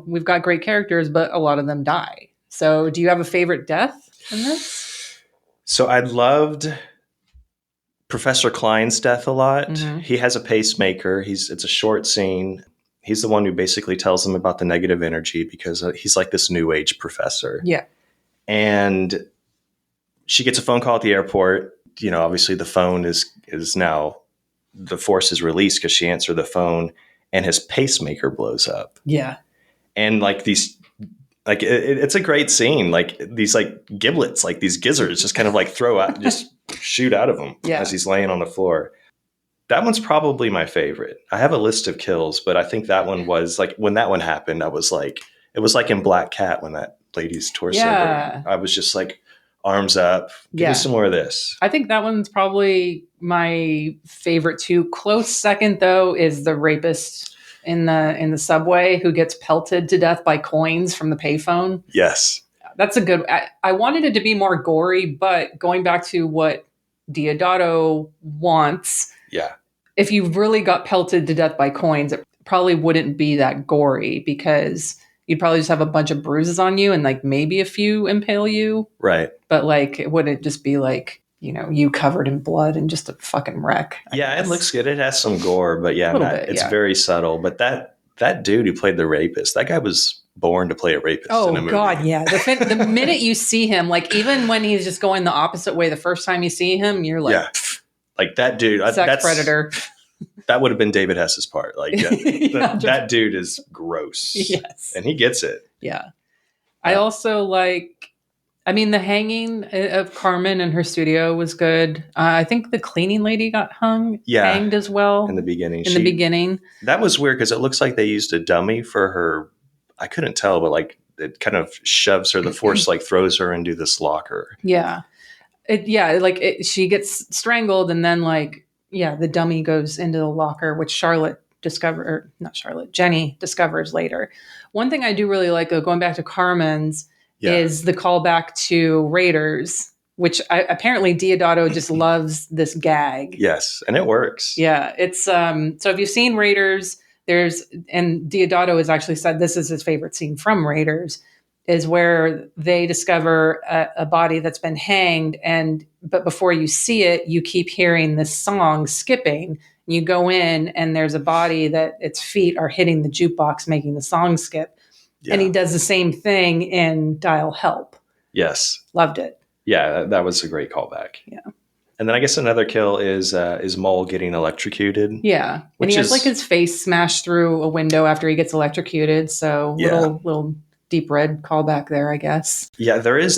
we've got great characters, but a lot of them die. So do you have a favorite death in this? So I loved Professor Klein's death a lot. Mm-hmm. He has a pacemaker. It's a short scene. He's the one who basically tells them about the negative energy because he's like this new age professor. Yeah. And she gets a phone call at the airport. Obviously the phone is now, the force is released because she answered the phone. And his pacemaker blows up. Yeah. And like these, like it's a great scene. Like these like giblets, like these gizzards just kind of like throw out, just shoot out of him as he's laying on the floor. That one's probably my favorite. I have a list of kills, but I think that one was like, when that one happened, it was like in Black Cat when that lady's torso burned. I was just like, arms up. Give me some more of this. I think that one's probably my favorite too. Close second though is the rapist in the subway who gets pelted to death by coins from the payphone. Yes. That's a good. I wanted it to be more gory, but going back to what Deodato wants. Yeah. If you really got pelted to death by coins, it probably wouldn't be that gory because you'd probably just have a bunch of bruises on you and like maybe a few impale you. Right. But like, it wouldn't just be like, you covered in blood and just a fucking wreck. I guess. It looks good. It has some gore, but it's very subtle. But that dude who played the rapist, that guy was born to play a rapist in a movie. Oh God, yeah. The minute you see him, like even when he's just going the opposite way, the first time you see him, you're like, like that dude. Sex predator. that would have been David Hess's part. Like Yeah, that dude is gross. Yes. And he gets it. Yeah. I also like, I mean, the hanging of Carmen in her studio was good. I think the cleaning lady got hanged as well. In the beginning. The beginning. That was weird because it looks like they used a dummy for her. I couldn't tell, but like it kind of shoves her, the force like throws her into this locker. Yeah. She gets strangled and then the dummy goes into the locker, which Jenny discovers later. One thing I do really like, going back to Carmen's, is the callback to Raiders, which apparently Deodato just loves this gag. Yes, and it works. Yeah, it's so if you've seen Raiders, and Deodato has actually said this is his favorite scene from Raiders, is where they discover a body that's been hanged, but before you see it, you keep hearing this song skipping. You go in and there's a body that its feet are hitting the jukebox, making the song skip. Yeah. And he does the same thing in Dial Help. Yes. Loved it. Yeah, that was a great callback. Yeah. And then I guess another kill is Mole getting electrocuted. Yeah. And he has his face smashed through a window after he gets electrocuted. So little deep red callback there, I guess. Yeah, there is,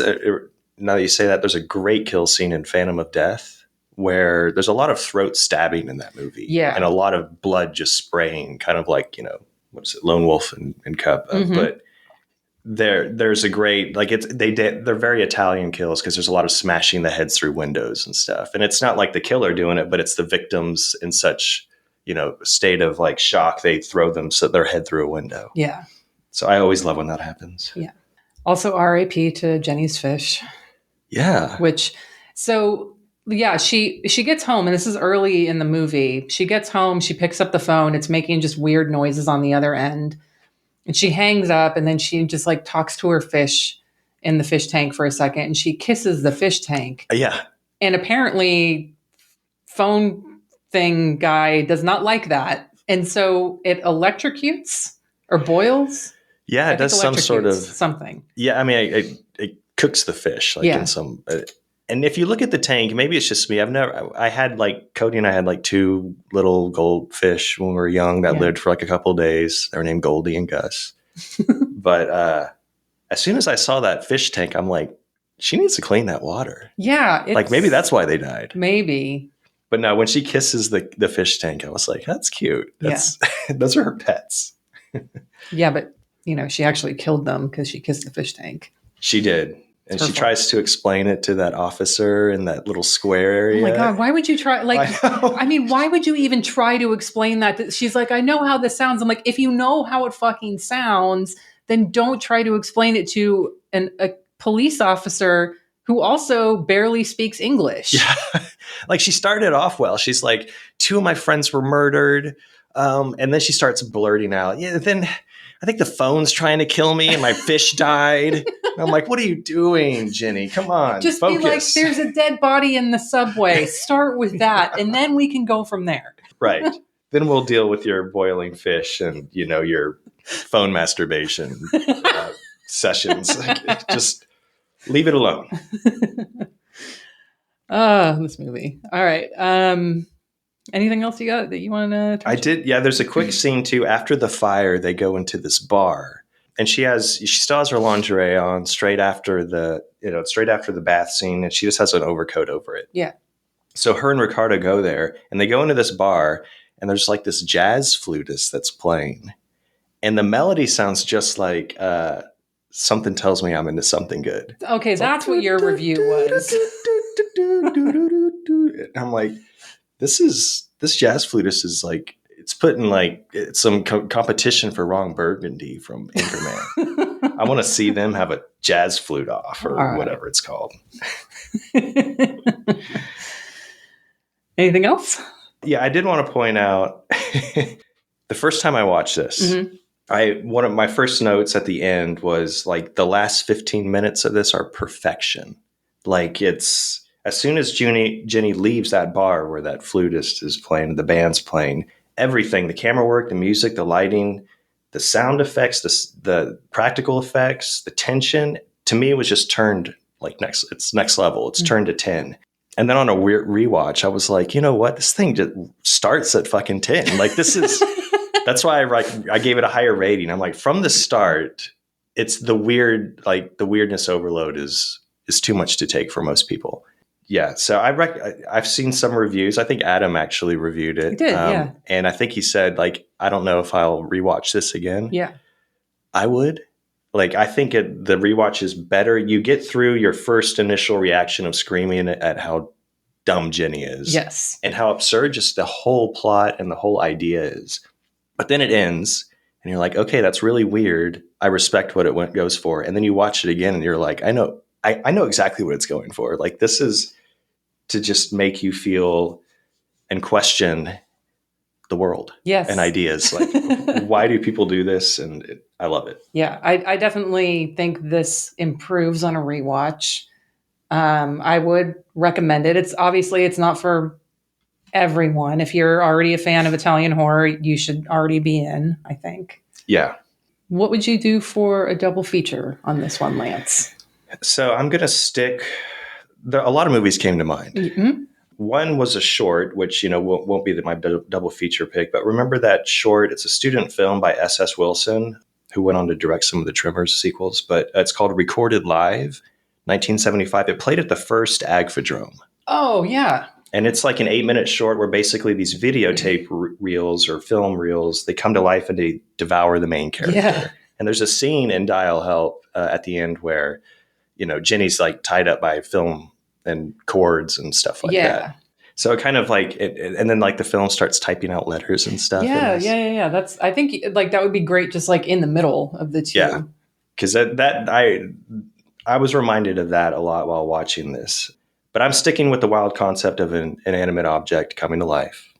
now that you say that, there's a great kill scene in Phantom of Death where there's a lot of throat stabbing in that movie. Yeah. And a lot of blood just spraying, kind of like, what is it, Lone Wolf and Cub. But there's a great, they're very Italian kills because there's a lot of smashing the heads through windows and stuff. And it's not like the killer doing it, but it's the victims in such, state of like shock. They throw their head through a window. Yeah. So I always love when that happens. Yeah. Also RIP to Jenny's fish. Yeah. She gets home, and this is early in the movie. She gets home, she picks up the phone. It's making just weird noises on the other end. And she hangs up, and then she just talks to her fish in the fish tank for a second, and she kisses the fish tank. Yeah. And apparently phone thing guy does not like that. And so it electrocutes or boils. Yeah, it does some sort of something. Yeah, I mean, it cooks the fish in some. And if you look at the tank, maybe it's just me. Cody and I had two little goldfish when we were young that lived for a couple of days. They were named Goldie and Gus. But as soon as I saw that fish tank, I'm like, she needs to clean that water. Yeah. Maybe that's why they died. Maybe. But no, when she kisses the fish tank, I was like, that's cute. Those are her pets. Yeah, but she actually killed them because she kissed the fish tank. She did. And she tries to explain it to that officer in that little square area. Oh my God, why would you try? Why would you even try to explain that? She's like, I know how this sounds. I'm like, if you know how it fucking sounds, then don't try to explain it to a police officer who also barely speaks English. Yeah. She started off well. She's like, 2 of my friends were murdered. And then she starts blurting out, then I think the phone's trying to kill me and my fish died. And I'm like, what are you doing, Jenny? Come on, just focus. Be like, there's a dead body in the subway. Start with that, and then we can go from there. Right. Then we'll deal with your boiling fish and, your phone masturbation sessions. Just leave it alone. This movie. All right. Anything else you got that you want to? I did. Yeah, there's a quick scene too. After the fire, they go into this bar, and she still has her lingerie on straight after the bath scene, and she just has an overcoat over it. Yeah. So her and Ricardo go there, and they go into this bar, and there's this jazz flutist that's playing, and the melody sounds just like Something Tells Me I'm Into Something Good. Okay, that's what your review was. I'm like, this jazz flutist is it's putting some competition for Ron Burgundy from Anchorman. I want to see them have a jazz flute off or whatever it's called. Anything else? Yeah, I did want to point out the first time I watched this, one of my first notes at the end was the last 15 minutes of this are perfection. It's as soon as Jenny leaves that bar where that flutist is playing, the band's playing, everything, the camera work, the music, the lighting, the sound effects, the practical effects, the tension, to me, it was just turned next level. It's turned to 10. And then on a weird rewatch, I was like, you know what? This thing just starts at fucking 10. Like, this is, that's why I gave it a higher rating. I'm like, from the start, it's the weirdness overload is too much to take for most people. Yeah. So I've seen some reviews. I think Adam actually reviewed it. He did, yeah. And I think he said, like, I don't know if I'll rewatch this again. Yeah. I would. Like, I think the rewatch is better. You get through your first initial reaction of screaming at how dumb Jenny is. Yes. And how absurd just the whole plot and the whole idea is. But then it ends and you're like, okay, that's really weird. I respect what it goes for. And then you watch it again and you're like, I know exactly what it's going for. Like, this is to just make you feel and question the world. Yes. And ideas. Like, why do people do this? And I love it. Yeah, I definitely think this improves on a rewatch. I would recommend it. It's not for everyone. If you're already a fan of Italian horror, you should already be in, I think. Yeah. What would you do for a double feature on this one, Lance? So I'm going to stick. A lot of movies came to mind. Mm-hmm. One was a short, which, won't be my double feature pick. But remember that short? It's a student film by S.S. Wilson, who went on to direct some of the Tremors sequels. But it's called Recorded Live, 1975. It played at the first Agfodrome. Oh, yeah. And it's like an 8-minute short where basically these videotape reels or film reels, they come to life and they devour the main character. Yeah. And there's a scene in Dial Help at the end where, Jenny's like tied up by film and cords and stuff like that. So it kind of like, and then like the film starts typing out letters and stuff. Yeah. I think like that would be great, just like in the middle of the two. Yeah, because I was reminded of that a lot while watching this. But I'm sticking with the wild concept of an inanimate object coming to life,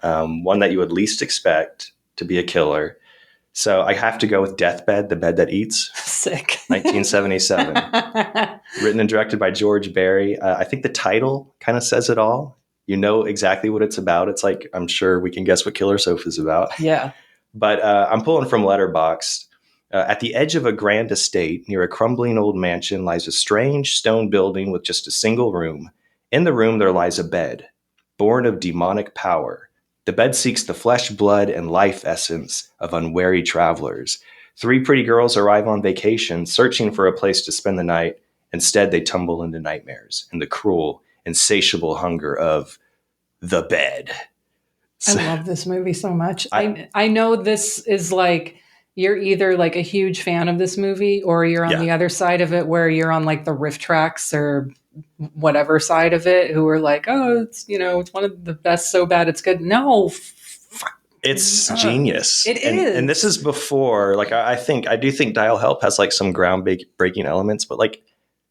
one that you would least expect to be a killer. So I have to go with Deathbed, The Bed That Eats. Sick. 1977. Written and directed by George Barry. I think the title kind of says it all. You know exactly what it's about. It's like, I'm sure we can guess what Killer Sofa's about. Yeah. But I'm pulling from Letterboxd. At the edge of a grand estate near a crumbling old mansion lies a strange stone building with just a single room. In the room there lies a bed, born of demonic power. The bed seeks the flesh, blood, and life essence of unwary travelers. 3 pretty girls arrive on vacation, searching for a place to spend the night. Instead, they tumble into nightmares and the cruel, insatiable hunger of the bed. I love this movie so much. I know this is like, you're either like a huge fan of this movie or you're on the other side of it where you're on like the riff tracks or whatever side of it who are like, oh, it's, it's one of the best, so bad it's good. No, it's genius. It is. And this is before, like, I do think Dial Help has like some groundbreaking elements, but like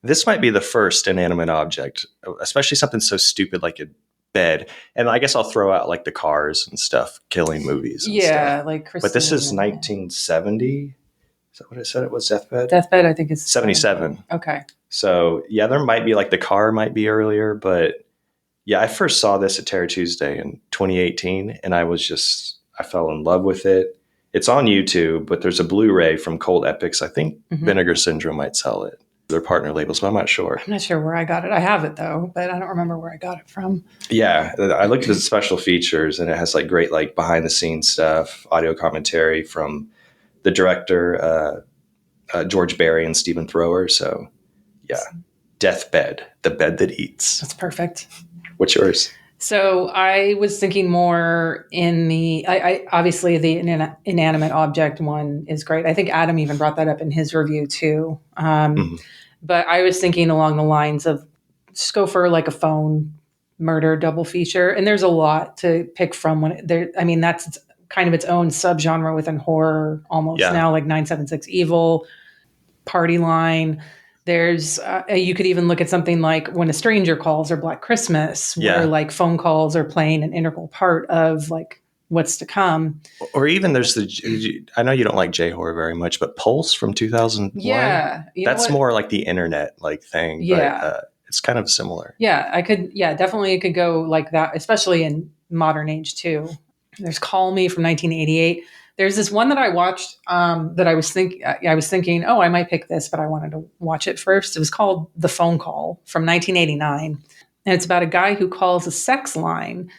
this might be the first inanimate object, especially something so stupid like a bed. And I guess I'll throw out like the Cars and stuff, killing movies. And stuff. Like Christine. But this is 1970. Is that what I said it was? Deathbed? Deathbed, I think, is 77. Okay. So, yeah, there might be like the Car might be earlier, but yeah, I first saw this at Terror Tuesday in 2018 and I fell in love with it. It's on YouTube, but there's a Blu-ray from Cold Epics. I think Vinegar Syndrome might sell it. Their partner labels, but I'm not sure. I'm not sure where I got it. I have it though, but I don't remember where I got it from. Yeah, I looked at the special features and it has like great like behind the scenes stuff, audio commentary from the director, George Barry and Stephen Thrower. So yeah, Deathbed, The Bed That Eats. That's perfect. What's yours? So I was thinking more in I obviously the inanimate object one is great. I think Adam even brought that up in his review too. But I was thinking along the lines of just go for like a phone murder double feature. And there's a lot to pick from that's kind of its own subgenre within horror almost now, like 976 Evil, Party Line. There's, you could even look at something like When a Stranger Calls or Black Christmas, where like phone calls are playing an integral part of like what's to come. Or even there's I know you don't like J-horror very much, but Pulse from 2001. Yeah. That's more like the internet like thing. Yeah. But, it's kind of similar. Yeah, definitely it could go like that, especially in modern age too. There's Call Me from 1988. There's this one that I watched that I was thinking, I might pick this, but I wanted to watch it first. It was called The Phone Call from 1989. And it's about a guy who calls a sex line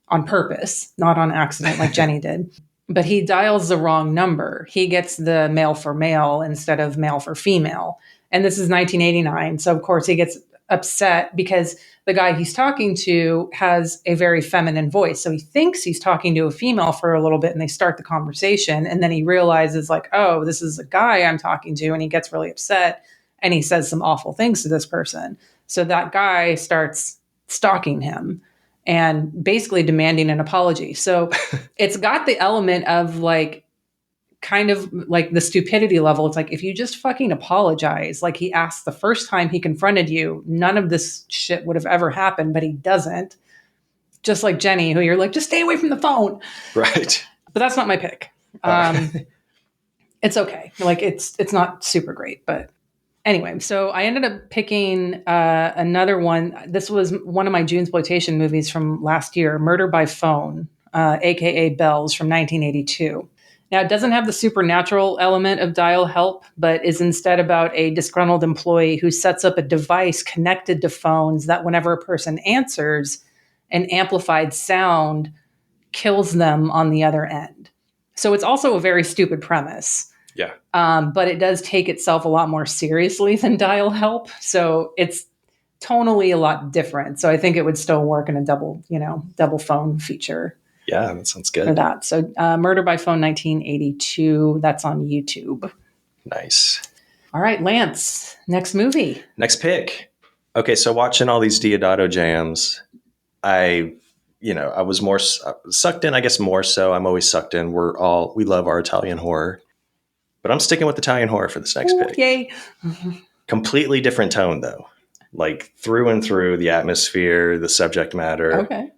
on purpose, not on accident like Jenny did. But he dials the wrong number. He gets the male for male instead of male for female. And this is 1989. So, of course, he gets upset because the guy he's talking to has a very feminine voice. So he thinks he's talking to a female for a little bit, and they start the conversation. And then he realizes, like, oh, this is a guy I'm talking to. And he gets really upset, and he says some awful things to this person. So that guy starts stalking him and basically demanding an apology. So it's got the element of like, kind of like the stupidity level. It's like, if you just fucking apologize, like he asked the first time he confronted you, none of this shit would have ever happened, but he doesn't. Just like Jenny, who you're like, just stay away from the phone. Right. But that's not my pick. It's okay. Like it's not super great, but anyway, so I ended up picking another one. This was one of my Junesploitation movies from last year, Murder by Phone, aka Bells, from 1982. Now, it doesn't have the supernatural element of Dial Help, but is instead about a disgruntled employee who sets up a device connected to phones that whenever a person answers, an amplified sound kills them on the other end. So it's also a very stupid premise. Yeah. But it does take itself a lot more seriously than Dial Help. So it's tonally a lot different. So I think it would still work in a double phone feature. Yeah, that sounds good. For that. So Murder by Phone 1982. That's on YouTube. Nice. All right, Lance, next movie. Next pick. Okay, so watching all these Deodato jams, I was more sucked in, I guess more so. I'm always sucked in. We love our Italian horror. But I'm sticking with Italian horror for this next pick. Yay. Completely different tone, though. Like through and through, the atmosphere, the subject matter. Okay.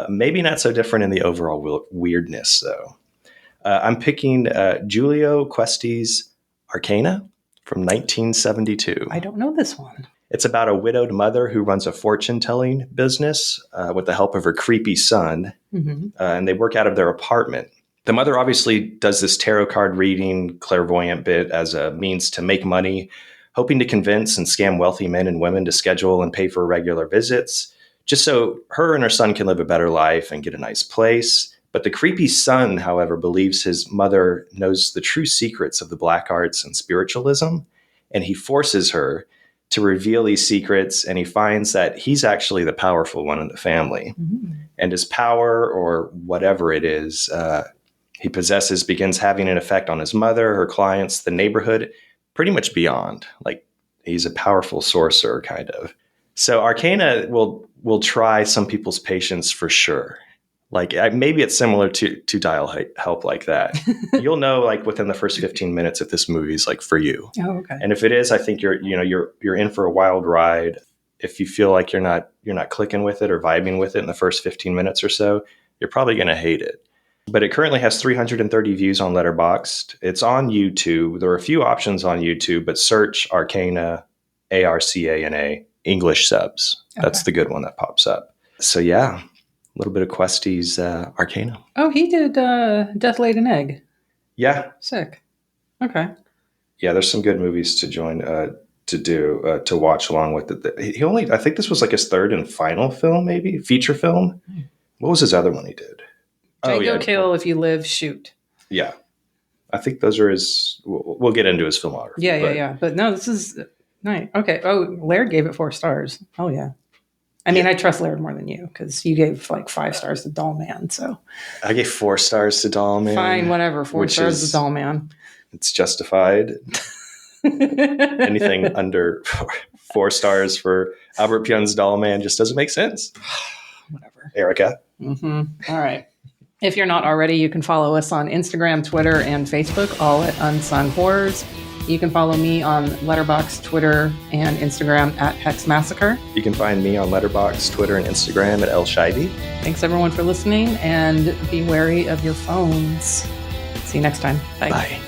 Maybe not so different in the overall weirdness, though. I'm picking Giulio Questi's Arcana from 1972. I don't know this one. It's about a widowed mother who runs a fortune-telling business with the help of her creepy son, and they work out of their apartment. The mother obviously does this tarot card reading, clairvoyant bit as a means to make money, hoping to convince and scam wealthy men and women to schedule and pay for regular visits, just so her and her son can live a better life and get a nice place. But the creepy son, however, believes his mother knows the true secrets of the black arts and spiritualism, and he forces her to reveal these secrets, and he finds that he's actually the powerful one in the family. And his power, or whatever it is, he possesses, begins having an effect on his mother, her clients, the neighborhood, pretty much beyond. Like, he's a powerful sorcerer, kind of. So Arcana will try some people's patience for sure. Like, maybe it's similar to Dial Help like that. You'll know, like, within the first 15 minutes if this movie's like for you. Oh, okay. And if it is, I think you're in for a wild ride. If you feel like you're not clicking with it or vibing with it in the first 15 minutes or so, you're probably going to hate it. But it currently has 330 views on Letterboxd. It's on YouTube. There are a few options on YouTube, but search Arcana, Arcana, English subs. Okay. That's the good one that pops up. So yeah, a little bit of Questi's Arcana. Oh, he did Death Laid an Egg. Yeah. Sick. Okay. Yeah, there's some good movies to join to watch along with it. I think this was like his third and final film, maybe feature film. What was his other one he did? Django Kill, If You Live, Shoot. Yeah. I think those are his... We'll get into his filmography. Yeah. But no, this is... Nice. Okay. Oh, Laird gave it 4 stars. Oh, yeah. I mean, I trust Laird more than you, because you gave like 5 stars to Doll Man, so... I gave 4 stars to Doll Man. Fine, whatever. 4 stars to Doll Man. It's justified. Anything under 4 stars for Albert Pyun's Doll Man just doesn't make sense. Whatever. Erica. All right. If you're not already, you can follow us on Instagram, Twitter, and Facebook, all at Unsung Horrors. You can follow me on Letterboxd, Twitter, and Instagram at Hex Massacre. You can find me on Letterboxd, Twitter, and Instagram at El Shaibi. Thanks everyone for listening, and be wary of your phones. See you next time. Bye. Bye.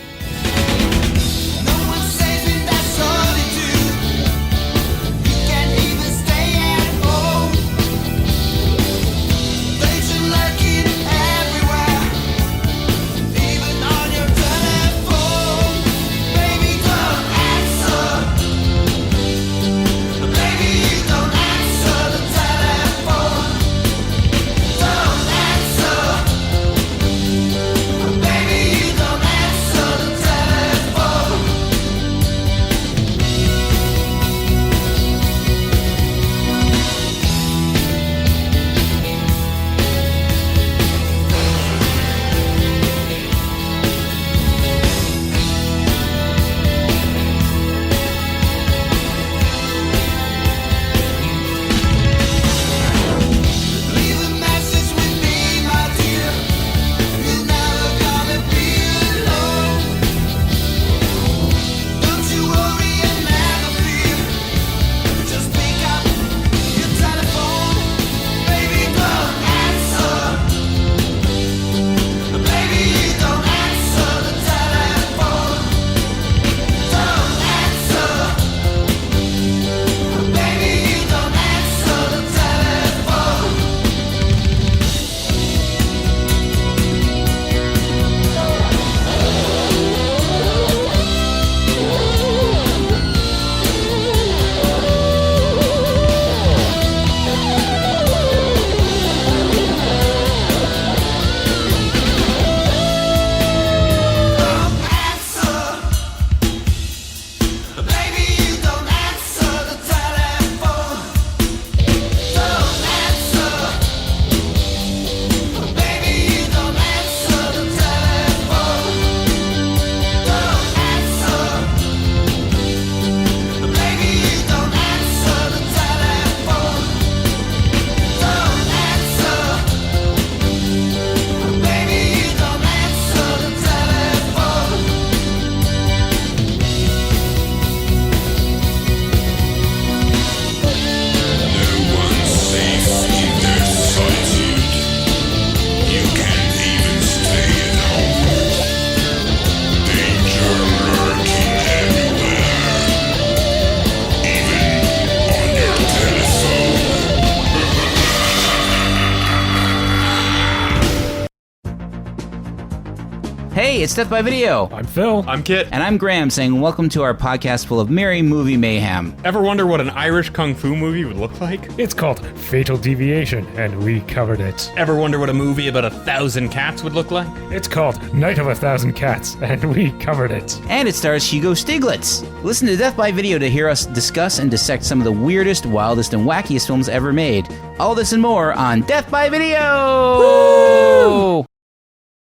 Hey, it's Death by Video. I'm Phil. I'm Kit. And I'm Graham saying welcome to our podcast full of merry movie mayhem. Ever wonder what an Irish kung fu movie would look like? It's called Fatal Deviation, and we covered it. Ever wonder what a movie about 1,000 cats would look like? It's called Night of 1,000 Cats, and we covered it. And it stars Hugo Stiglitz. Listen to Death by Video to hear us discuss and dissect some of the weirdest, wildest, and wackiest films ever made. All this and more on Death by Video! Woo!